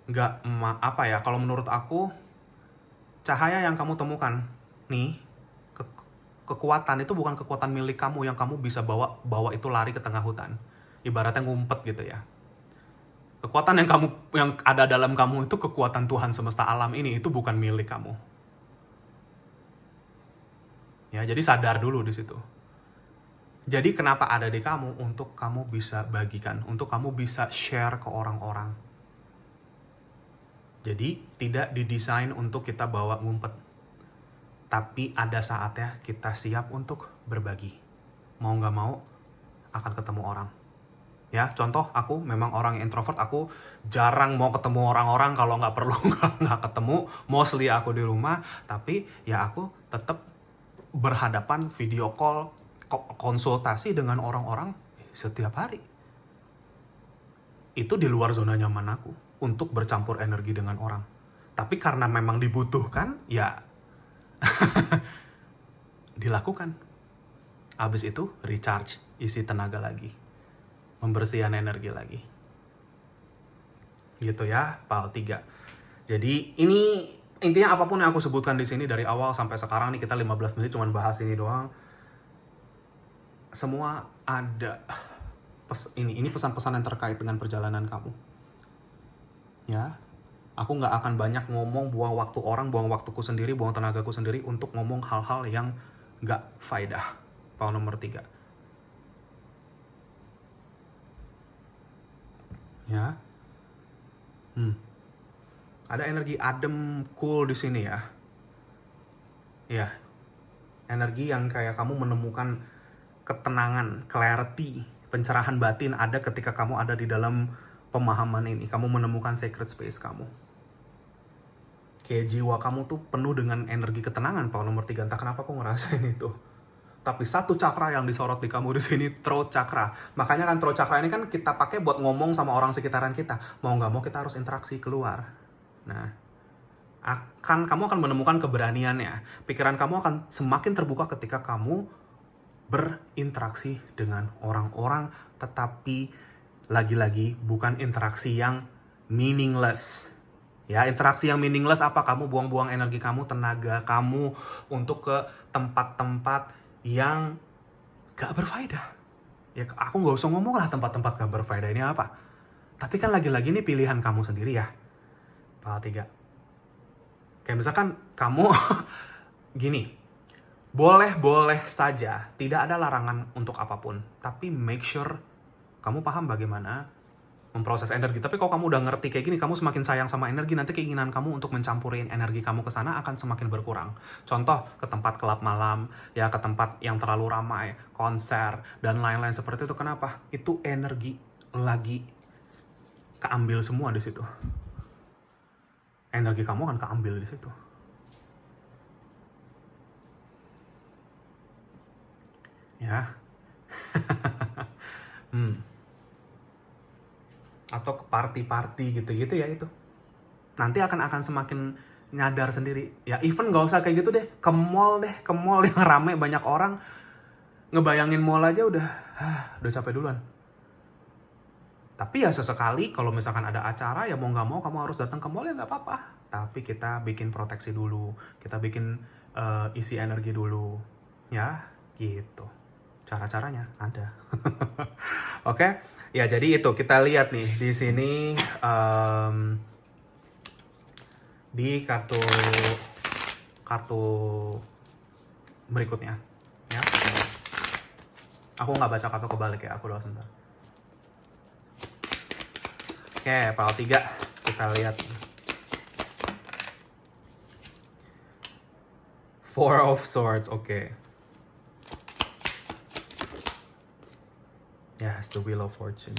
nggak, kalau menurut aku, cahaya yang kamu temukan nih, kekuatan itu bukan kekuatan milik kamu yang kamu bisa bawa itu lari ke tengah hutan. Ibaratnya ngumpet gitu ya. Kekuatan yang ada dalam kamu itu kekuatan Tuhan semesta alam ini, itu bukan milik kamu. Ya, jadi sadar dulu di situ. Jadi kenapa ada di kamu? Untuk kamu bisa bagikan, untuk kamu bisa share ke orang-orang. Jadi tidak didesain untuk kita bawa ngumpet. Tapi ada saatnya kita siap untuk berbagi. Mau nggak mau, akan ketemu orang. Ya, contoh aku memang orang introvert, aku jarang mau ketemu orang-orang. Kalau nggak perlu nggak ketemu. Mostly aku di rumah, tapi ya aku tetap berhadapan, video call, konsultasi dengan orang-orang setiap hari. Itu di luar zona nyaman aku untuk bercampur energi dengan orang. Tapi karena memang dibutuhkan, ya dilakukan. Habis itu recharge, isi tenaga lagi, pembersihan energi lagi. Gitu ya, PAL 3. Jadi ini intinya apapun yang aku sebutkan di sini dari awal sampai sekarang nih, kita 15 menit cuman bahas ini doang. Semua ada ini pesan-pesan yang terkait dengan perjalanan kamu. Ya. Aku nggak akan banyak ngomong, buang waktu orang, buang waktuku sendiri, buang tenagaku sendiri untuk ngomong hal-hal yang nggak faedah. Poin nomor 3. Ya. Ada energi adem, cool di sini ya. Ya. Energi yang kayak kamu menemukan ketenangan, clarity, pencerahan batin ada ketika kamu ada di dalam pemahaman ini. Kamu menemukan sacred space kamu. Kayak jiwa kamu tuh penuh dengan energi ketenangan, Pak nomor 3. Entah kenapa aku ngerasain itu. Tapi satu cakra yang disorot di kamu di sini, throat chakra. Makanya kan throat chakra ini kan kita pakai buat ngomong sama orang sekitaran kita. Mau nggak mau kita harus interaksi keluar. Nah, kamu akan menemukan keberaniannya. Pikiran kamu akan semakin terbuka ketika kamu berinteraksi dengan orang-orang, tetapi lagi-lagi bukan interaksi yang meaningless. Ya, interaksi yang meaningless apa? Kamu buang-buang energi kamu, tenaga kamu untuk ke tempat-tempat yang gak berfaedah. Ya, aku nggak usah ngomong lah tempat-tempat gak berfaedah ini apa. Tapi kan lagi-lagi ini pilihan kamu sendiri ya. Pasal 3. Kayak misalkan kamu gini, boleh-boleh saja, tidak ada larangan untuk apapun. Tapi make sure kamu paham bagaimana memproses energi. Tapi kalau kamu udah ngerti kayak gini, kamu semakin sayang sama energi, nanti keinginan kamu untuk mencampurin energi kamu ke sana akan semakin berkurang. Contoh, ke tempat kelab malam, ya ke tempat yang terlalu ramai, konser, dan lain-lain seperti itu. Kenapa? Itu energi lagi keambil semua di situ. Energi kamu akan keambil di situ. Ya. Atau ke party-party gitu-gitu ya itu. Nanti akan semakin nyadar sendiri. Ya even gak usah kayak gitu deh. Ke mall yang rame banyak orang. Ngebayangin mall aja udah capek duluan. Tapi ya sesekali kalau misalkan ada acara ya mau gak mau kamu harus datang ke mall ya gak apa-apa. Tapi kita bikin proteksi dulu. Kita bikin isi energi dulu. Ya gitu. Cara-caranya ada. Oke. Ya jadi itu kita lihat nih di sini di kartu berikutnya ya. Aku nggak baca kartu kebalik ya, aku doang sebentar. Oke, pasal 3 kita lihat. Four of Swords, oke. Yes, the Wheel of Fortune.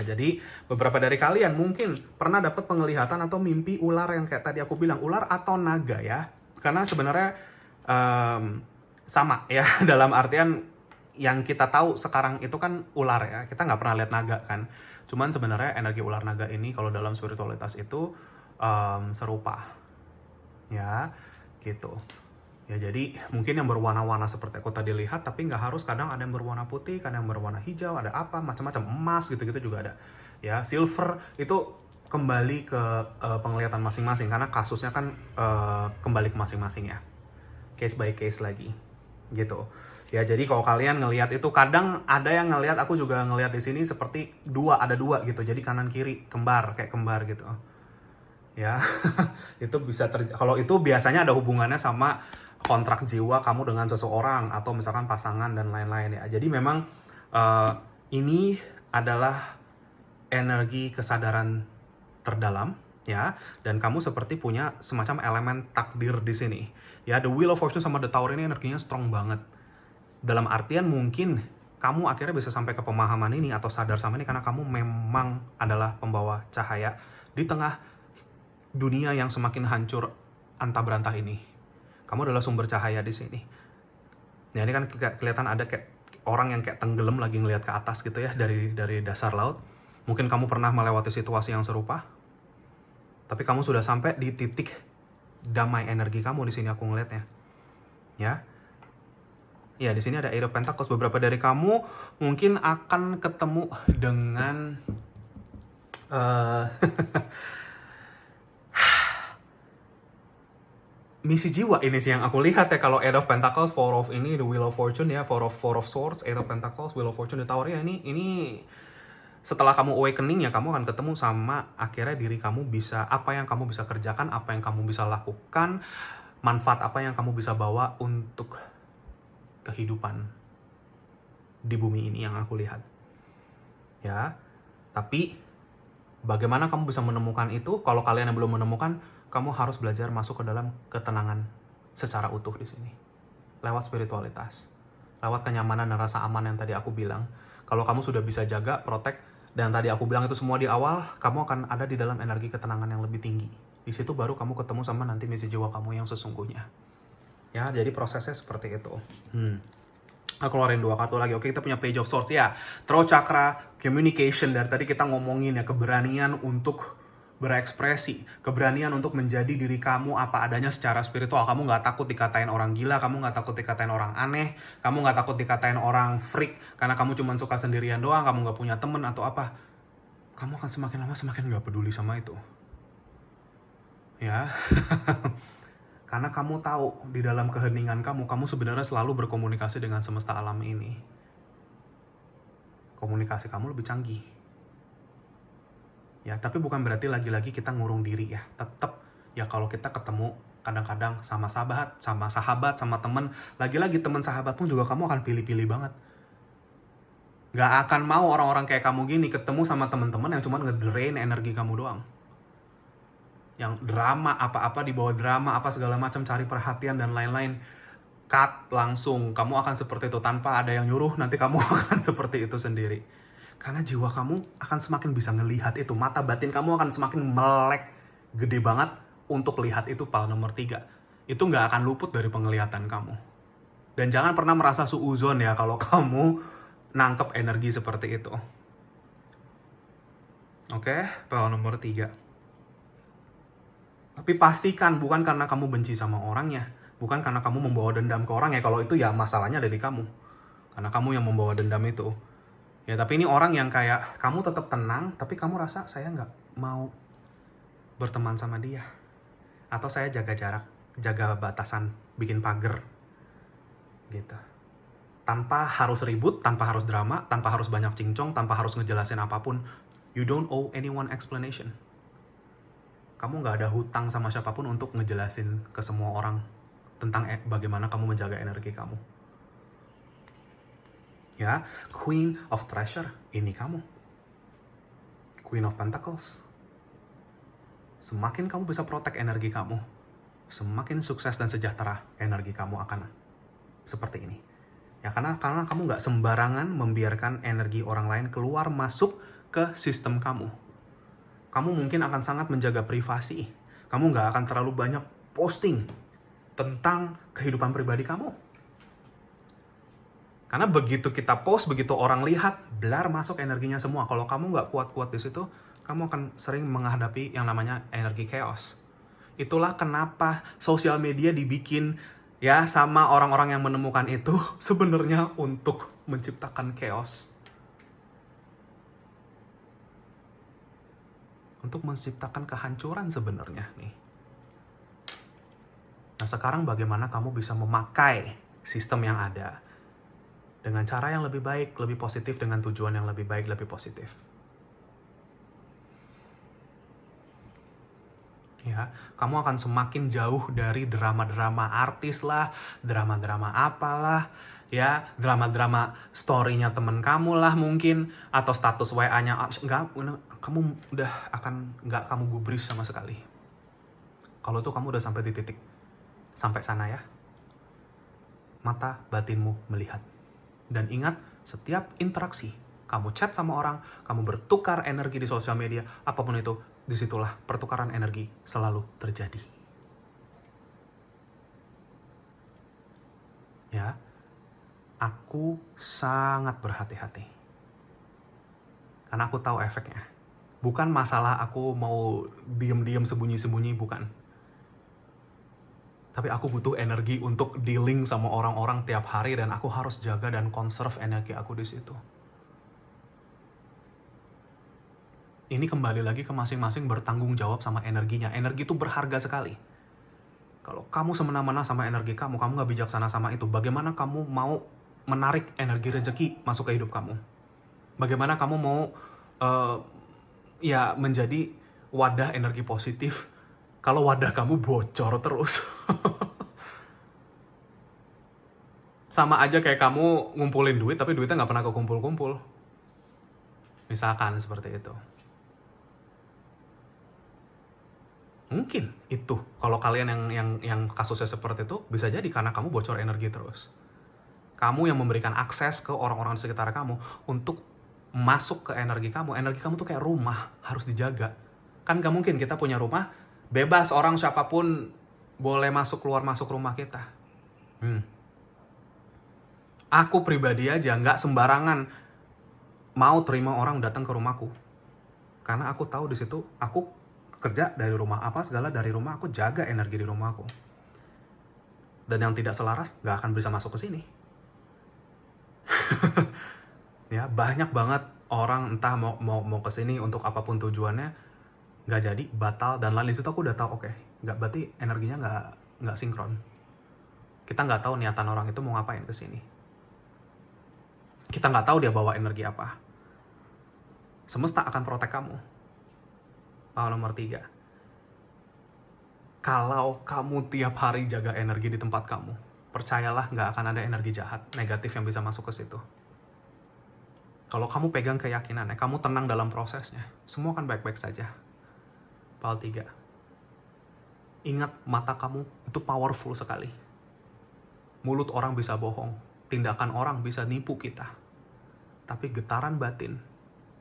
Jadi beberapa dari kalian mungkin pernah dapat penglihatan atau mimpi ular yang kayak tadi aku bilang, ular atau naga ya. Karena sebenarnya sama ya, dalam artian yang kita tahu sekarang itu kan ular ya. Kita nggak pernah lihat naga kan. Cuman sebenarnya energi ular naga ini kalau dalam spiritualitas itu serupa. Ya, gitu. Ya jadi mungkin yang berwarna-warna seperti aku tadi lihat, tapi nggak harus, kadang ada yang berwarna putih, kadang yang berwarna hijau, ada apa, macam-macam, emas gitu-gitu juga ada. Ya, silver itu kembali ke penglihatan masing-masing, karena kasusnya kan kembali ke masing-masing ya. Case by case lagi, gitu. Ya jadi kalau kalian ngelihat itu, kadang ada yang ngelihat, aku juga ngelihat di sini seperti ada dua gitu, jadi kanan kiri kembar, kayak kembar gitu. Ya, itu bisa kalau itu biasanya ada hubungannya sama kontrak jiwa kamu dengan seseorang atau misalkan pasangan dan lain-lain ya. Jadi memang ini adalah energi kesadaran terdalam ya, dan kamu seperti punya semacam elemen takdir di sini. Ya, the Wheel of Fortune sama the Tower ini energinya strong banget. Dalam artian mungkin kamu akhirnya bisa sampai ke pemahaman ini atau sadar sama ini karena kamu memang adalah pembawa cahaya di tengah dunia yang semakin hancur antah berantah ini. Kamu adalah sumber cahaya di sini. Nah ini kan kelihatan ada kayak orang yang kayak tenggelam lagi ngelihat ke atas gitu ya, dari dasar laut. Mungkin kamu pernah melewati situasi yang serupa, tapi kamu sudah sampai di titik damai energi kamu di sini, aku ngelihatnya. Ya. Ya, di sini ada Eight of Pentacles. Beberapa dari kamu mungkin akan ketemu dengan misi jiwa ini sih yang aku lihat ya. Kalau Eight of Pentacles, Four of ini, the Wheel of Fortune ya, Four of Swords, Eight of Pentacles, Wheel of Fortune, the Tower ya, ini setelah kamu awakening ya, kamu akan ketemu sama akhirnya diri kamu bisa, apa yang kamu bisa kerjakan, apa yang kamu bisa lakukan, manfaat apa yang kamu bisa bawa untuk kehidupan di bumi ini yang aku lihat. Ya, tapi bagaimana kamu bisa menemukan itu? Kalau kalian yang belum menemukan, kamu harus belajar masuk ke dalam ketenangan secara utuh di sini. Lewat spiritualitas. Lewat kenyamanan dan rasa aman yang tadi aku bilang. Kalau kamu sudah bisa jaga, protect, dan tadi aku bilang itu semua di awal, kamu akan ada di dalam energi ketenangan yang lebih tinggi. Di situ baru kamu ketemu sama nanti misi jiwa kamu yang sesungguhnya. Ya, jadi prosesnya seperti itu. Aku keluarin 2 kartu lagi. Oke, kita punya Page of Swords ya. Throat chakra, communication. Dari tadi kita ngomongin ya, keberanian untuk berekspresi, keberanian untuk menjadi diri kamu apa adanya secara spiritual. Kamu nggak takut dikatain orang gila, kamu nggak takut dikatain orang aneh, kamu nggak takut dikatain orang freak karena kamu cuma suka sendirian doang, kamu nggak punya temen atau apa. Kamu akan semakin lama semakin nggak peduli sama itu. Ya, karena kamu tahu di dalam keheningan kamu sebenarnya selalu berkomunikasi dengan semesta alam ini. Komunikasi kamu lebih canggih. Ya, tapi bukan berarti lagi-lagi kita ngurung diri ya. Tetap ya kalau kita ketemu kadang-kadang sama sahabat, sama temen, lagi-lagi temen sahabat pun juga kamu akan pilih-pilih banget. Gak akan mau orang-orang kayak kamu gini ketemu sama temen-temen yang cuma ngedrain energi kamu doang. Yang drama, apa-apa dibawa drama, apa segala macam, cari perhatian dan lain-lain. Cut langsung, kamu akan seperti itu tanpa ada yang nyuruh, nanti kamu akan seperti itu sendiri. Karena jiwa kamu akan semakin bisa ngelihat itu, mata batin kamu akan semakin melek gede banget untuk lihat itu. Power nomor 3 itu nggak akan luput dari penglihatan kamu. Dan jangan pernah merasa suuzon ya kalau kamu nangkep energi seperti itu. Oke, power nomor 3. Tapi pastikan bukan karena kamu benci sama orangnya, bukan karena kamu membawa dendam ke orang ya. Kalau itu ya masalahnya ada di kamu, karena kamu yang membawa dendam itu. Ya, tapi ini orang yang kayak kamu tetap tenang, tapi kamu rasa saya nggak mau berteman sama dia. Atau saya jaga jarak, jaga batasan, bikin pagar. Gitu. Tanpa harus ribut, tanpa harus drama, tanpa harus banyak cincong, tanpa harus ngejelasin apapun. You don't owe anyone explanation. Kamu nggak ada hutang sama siapapun untuk ngejelasin ke semua orang tentang bagaimana kamu menjaga energi kamu. Ya, Queen of Treasure, ini kamu. Queen of Pentacles. Semakin kamu bisa protect energi kamu, semakin sukses dan sejahtera energi kamu akan seperti ini. Ya, karena kamu nggak sembarangan membiarkan energi orang lain keluar masuk ke sistem kamu. Kamu mungkin akan sangat menjaga privasi. Kamu nggak akan terlalu banyak posting tentang kehidupan pribadi kamu. Karena begitu kita post, begitu orang lihat, blar masuk energinya semua. Kalau kamu nggak kuat-kuat di situ, kamu akan sering menghadapi yang namanya energi chaos. Itulah kenapa sosial media dibikin ya sama orang-orang yang menemukan itu sebenarnya untuk menciptakan chaos. Untuk menciptakan kehancuran sebenarnya nih. Nah, sekarang bagaimana kamu bisa memakai sistem yang ada dengan cara yang lebih baik, lebih positif, dengan tujuan yang lebih baik, lebih positif. Ya, kamu akan semakin jauh dari drama-drama artis lah, drama-drama apalah, ya, drama-drama story-nya temen kamu lah mungkin, atau status WA-nya, kamu udah akan nggak kamu gubris sama sekali. Kalau tuh kamu udah sampai di titik, sampai sana ya, mata batinmu melihat. Dan ingat, setiap interaksi, kamu chat sama orang, kamu bertukar energi di sosial media, apapun itu, disitulah pertukaran energi selalu terjadi. Ya, aku sangat berhati-hati. Karena aku tahu efeknya. Bukan masalah aku mau diem-diem sembunyi-sembunyi, bukan. Tapi aku butuh energi untuk dealing sama orang-orang tiap hari, dan aku harus jaga dan conserve energi aku di situ. Ini kembali lagi ke masing-masing bertanggung jawab sama energinya. Energi itu berharga sekali. Kalau kamu semena-mena sama energi kamu nggak bijaksana sama itu, bagaimana kamu mau menarik energi rezeki masuk ke hidup kamu? Bagaimana kamu mau menjadi wadah energi positif kalau wadah kamu bocor terus? Sama aja kayak kamu ngumpulin duit, tapi duitnya nggak pernah kekumpul-kumpul. Misalkan seperti itu. Mungkin itu, kalau kalian yang kasusnya seperti itu, bisa jadi karena kamu bocor energi terus. Kamu yang memberikan akses ke orang-orang di sekitar kamu untuk masuk ke energi kamu. Energi kamu tuh kayak rumah, harus dijaga. Kan gak mungkin kita punya rumah, bebas orang siapapun boleh keluar masuk rumah kita. Aku pribadi aja nggak sembarangan mau terima orang datang ke rumahku. Karena aku tahu di situ aku kerja dari rumah, apa segala dari rumah, aku jaga energi di rumah aku. Dan yang tidak selaras nggak akan bisa masuk ke sini. Ya, banyak banget orang entah mau ke sini untuk apapun tujuannya, nggak jadi, batal dan lain. Di situ aku udah tahu, oke, nggak, berarti energinya nggak sinkron. Kita nggak tahu niatan orang itu mau ngapain ke sini. Kita nggak tahu dia bawa energi apa. Semesta akan protek kamu. Power nomor 3. Kalau kamu tiap hari jaga energi di tempat kamu, percayalah nggak akan ada energi jahat, negatif yang bisa masuk ke situ. Kalau kamu pegang keyakinannya, kamu tenang dalam prosesnya, semua akan baik-baik saja. Power 3. Ingat, mata kamu itu powerful sekali. Mulut orang bisa bohong, tindakan orang bisa nipu kita. Tapi getaran batin,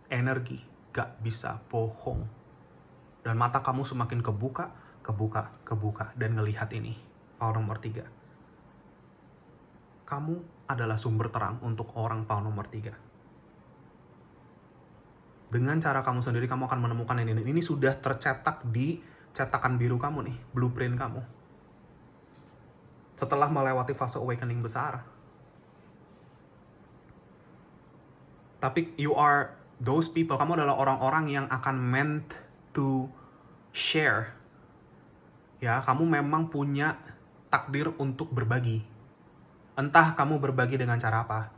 energi, gak bisa bohong. Dan mata kamu semakin kebuka, dan ngelihat ini. Power nomor 3. Kamu adalah sumber terang untuk orang. Power nomor 3. Dengan cara kamu sendiri, kamu akan menemukan ini. Ini sudah tercetak di cetakan biru kamu nih, blueprint kamu. Setelah melewati fase awakening besar. Tapi you are those people, kamu adalah orang-orang yang akan meant to share. Ya, kamu memang punya takdir untuk berbagi. Entah kamu berbagi dengan cara apa.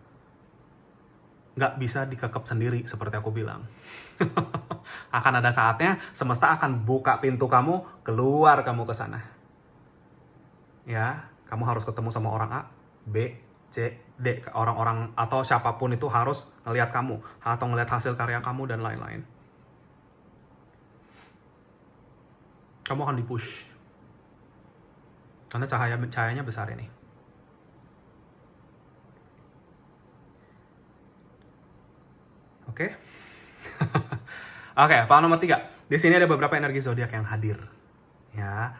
Nggak bisa dikekep sendiri, seperti aku bilang. Akan ada saatnya, semesta akan buka pintu kamu, keluar kamu ke sana. Ya, kamu harus ketemu sama orang A, B, C, D. Orang-orang atau siapapun itu harus ngelihat kamu, atau ngelihat hasil karya kamu, dan lain-lain. Kamu akan dipush. Karena cahayanya besar ini. Oke? Oke, power nomor 3. Di sini ada beberapa energi zodiak yang hadir. Ya,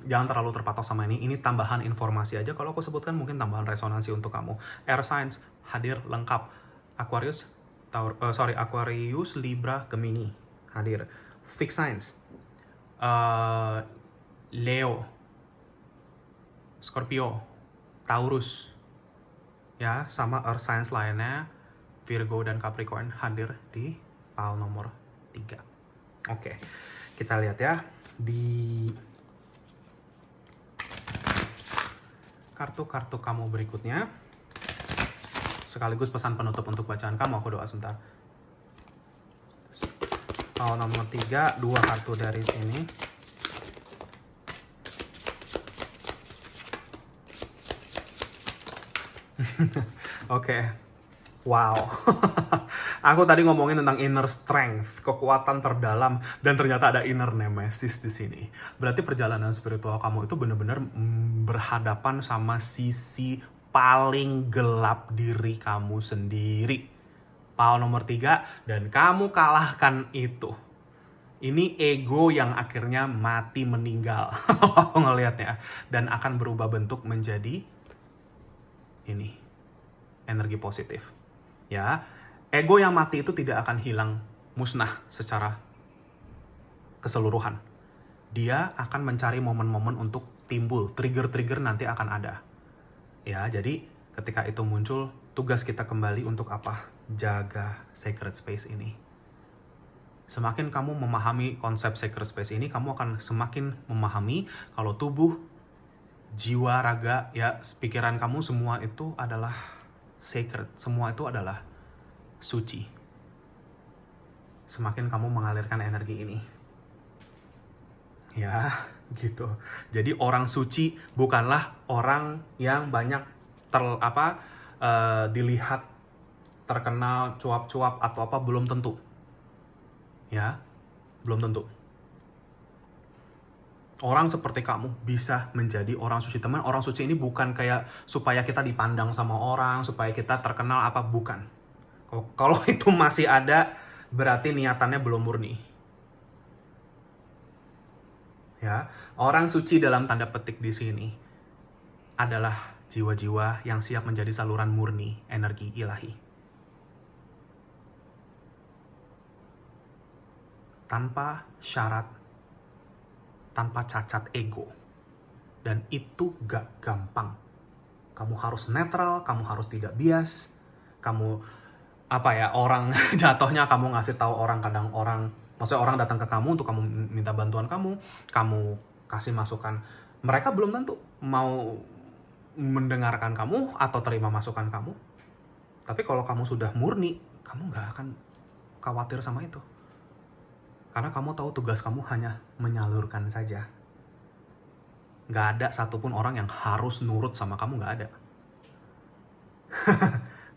jangan terlalu terpatok sama ini. Ini tambahan informasi aja. Kalau aku sebutkan mungkin tambahan resonansi untuk kamu. Air signs hadir lengkap. Aquarius, Aquarius, Libra, Gemini hadir. Fixed signs, Leo, Scorpio, Taurus, ya, sama earth signs lainnya, Virgo dan Capricorn hadir di power nomor 3. Oke, kita lihat ya di kartu-kartu kamu berikutnya. Sekaligus pesan penutup untuk bacaan kamu, aku doa sebentar. Power nomor 3, 2 kartu dari sini. Oke. Wow. Aku tadi ngomongin tentang inner strength, kekuatan terdalam, dan ternyata ada inner nemesis di sini. Berarti perjalanan spiritual kamu itu benar-benar berhadapan sama sisi paling gelap diri kamu sendiri. Power nomor 3, dan kamu kalahkan itu. Ini ego yang akhirnya mati meninggal. Ngelihatnya. Dan akan berubah bentuk menjadi ini. Energi positif. Ya, ego yang mati itu tidak akan hilang, musnah secara keseluruhan. Dia akan mencari momen-momen untuk timbul, trigger-trigger nanti akan ada. Ya, jadi ketika itu muncul, tugas kita kembali untuk apa? Jaga sacred space ini. Semakin kamu memahami konsep sacred space ini, kamu akan semakin memahami kalau tubuh, jiwa, raga, ya, pikiran kamu semua itu adalah sacred, semua itu adalah suci. Semakin kamu mengalirkan energi ini. Ya, gitu. Jadi orang suci bukanlah orang yang banyak dilihat, terkenal, cuap-cuap atau apa, belum tentu. Ya, belum tentu. Orang seperti kamu bisa menjadi orang suci. Teman, orang suci ini bukan kayak supaya kita dipandang sama orang, supaya kita terkenal apa, bukan. Kalau itu masih ada, berarti niatannya belum murni. Ya, orang suci dalam tanda petik di sini adalah jiwa-jiwa yang siap menjadi saluran murni energi ilahi. tanpa syarat, tanpa cacat ego. Dan itu gak gampang. Kamu harus netral, kamu harus tidak bias, kamu orang jatuhnya kamu ngasih tahu orang, kadang orang, maksudnya orang datang ke kamu untuk kamu minta bantuan kamu kasih masukan. Mereka belum tentu mau mendengarkan kamu atau terima masukan kamu. Tapi kalau kamu sudah murni, kamu gak akan khawatir sama itu. Karena kamu tahu tugas kamu hanya menyalurkan saja. Gak ada satupun orang yang harus nurut sama kamu, gak ada.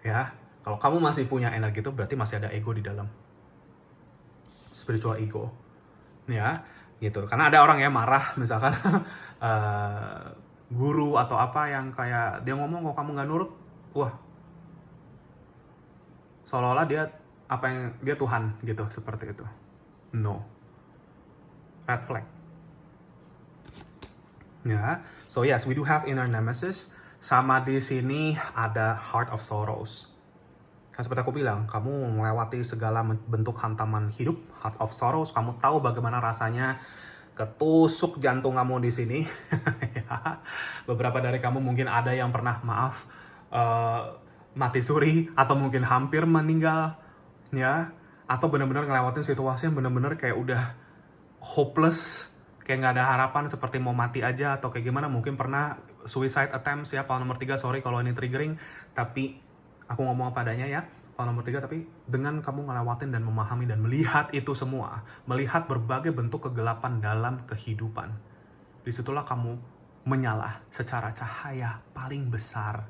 Ya, kalau kamu masih punya energi itu berarti masih ada ego di dalam. Spiritual ego. Ya, gitu. Karena ada orang yang marah, misalkan guru atau apa yang kayak dia ngomong kok kamu gak nurut, wah, seolah-olah dia Tuhan gitu, seperti itu. No. Red flag. Ya, so yes, we do have inner nemesis. Sama di sini ada heart of sorrows. Kan seperti aku bilang, kamu melewati segala bentuk hantaman hidup, heart of sorrows. Kamu tahu bagaimana rasanya ketusuk jantung kamu di sini. Ya. Beberapa dari kamu mungkin ada yang pernah mati suri atau mungkin hampir meninggal, ya, atau benar-benar ngelewatin situasi yang benar-benar kayak udah hopeless, kayak nggak ada harapan, seperti mau mati aja atau kayak gimana. Mungkin pernah suicide attempts ya, poin nomor 3, sorry kalau ini triggering, tapi aku ngomong apa adanya ya, poin nomor 3. Tapi dengan kamu ngelewatin dan memahami dan melihat itu semua, melihat berbagai bentuk kegelapan dalam kehidupan, disitulah kamu menyala secara cahaya paling besar.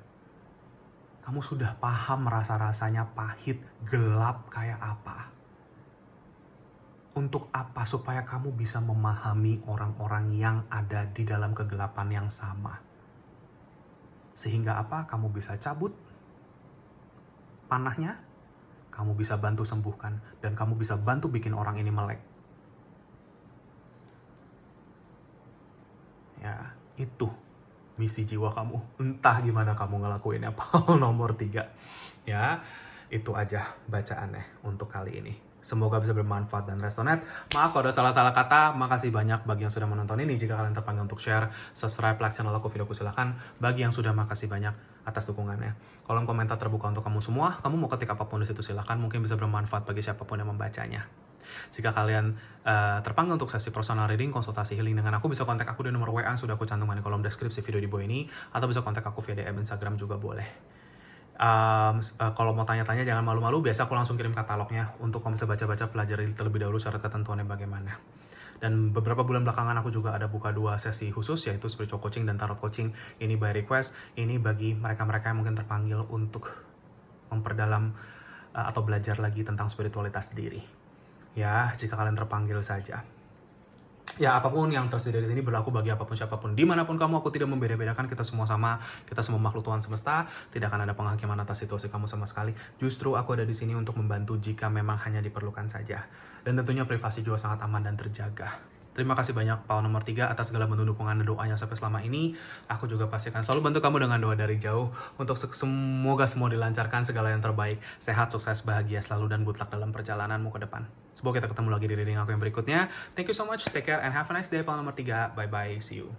Kamu sudah paham rasa-rasanya pahit, gelap kayak apa. Untuk apa? Supaya kamu bisa memahami orang-orang yang ada di dalam kegelapan yang sama. Sehingga apa? Kamu bisa cabut panahnya, kamu bisa bantu sembuhkan, dan kamu bisa bantu bikin orang ini melek. Ya, itu misi jiwa kamu. Entah gimana kamu ngelakuinnya. Poin nomor 3. Ya, itu aja bacaannya untuk kali ini. Semoga bisa bermanfaat dan resonate. Maaf kalau ada salah-salah kata. Makasih banyak bagi yang sudah menonton ini. Jika kalian terpanggil untuk share, subscribe, like channel aku, videoku, silahkan. Bagi yang sudah, makasih banyak atas dukungannya. Kolom komentar terbuka untuk kamu semua. Kamu mau ketik apapun di situ, silahkan. Mungkin bisa bermanfaat bagi siapapun yang membacanya. Jika kalian terpanggil untuk sesi personal reading, konsultasi healing dengan aku, bisa kontak aku di nomor WA yang sudah aku cantumkan di kolom deskripsi video di bawah ini. Atau bisa kontak aku via DM Instagram juga boleh. Kalau mau tanya-tanya jangan malu-malu, biasa aku langsung kirim katalognya untuk kamu bisa baca-baca, pelajari terlebih dahulu syarat ketentuannya bagaimana. Dan beberapa bulan belakangan aku juga ada buka 2 sesi khusus, yaitu spiritual coaching dan tarot coaching. Ini by request, ini bagi mereka-mereka yang mungkin terpanggil untuk memperdalam atau belajar lagi tentang spiritualitas diri. Ya, jika kalian terpanggil saja. Ya, apapun yang tersedia di sini berlaku bagi apapun siapapun. Dimanapun kamu, aku tidak membeda-bedakan. Kita semua sama, kita semua makhluk Tuhan semesta. Tidak akan ada penghakiman atas situasi kamu sama sekali. Justru aku ada di sini untuk membantu jika memang hanya diperlukan saja. Dan tentunya privasi juga sangat aman dan terjaga. Terima kasih banyak Paul nomor 3 atas segala bentuk dukungan dan doanya sampai selama ini. Aku juga pasti akan selalu bantu kamu dengan doa dari jauh. Untuk semoga semua dilancarkan, segala yang terbaik. Sehat, sukses, bahagia selalu, dan good luck dalam perjalananmu ke depan. Semoga kita ketemu lagi di reading aku yang berikutnya. Thank you so much, take care, and have a nice day. Paul nomor 3, bye-bye, see you.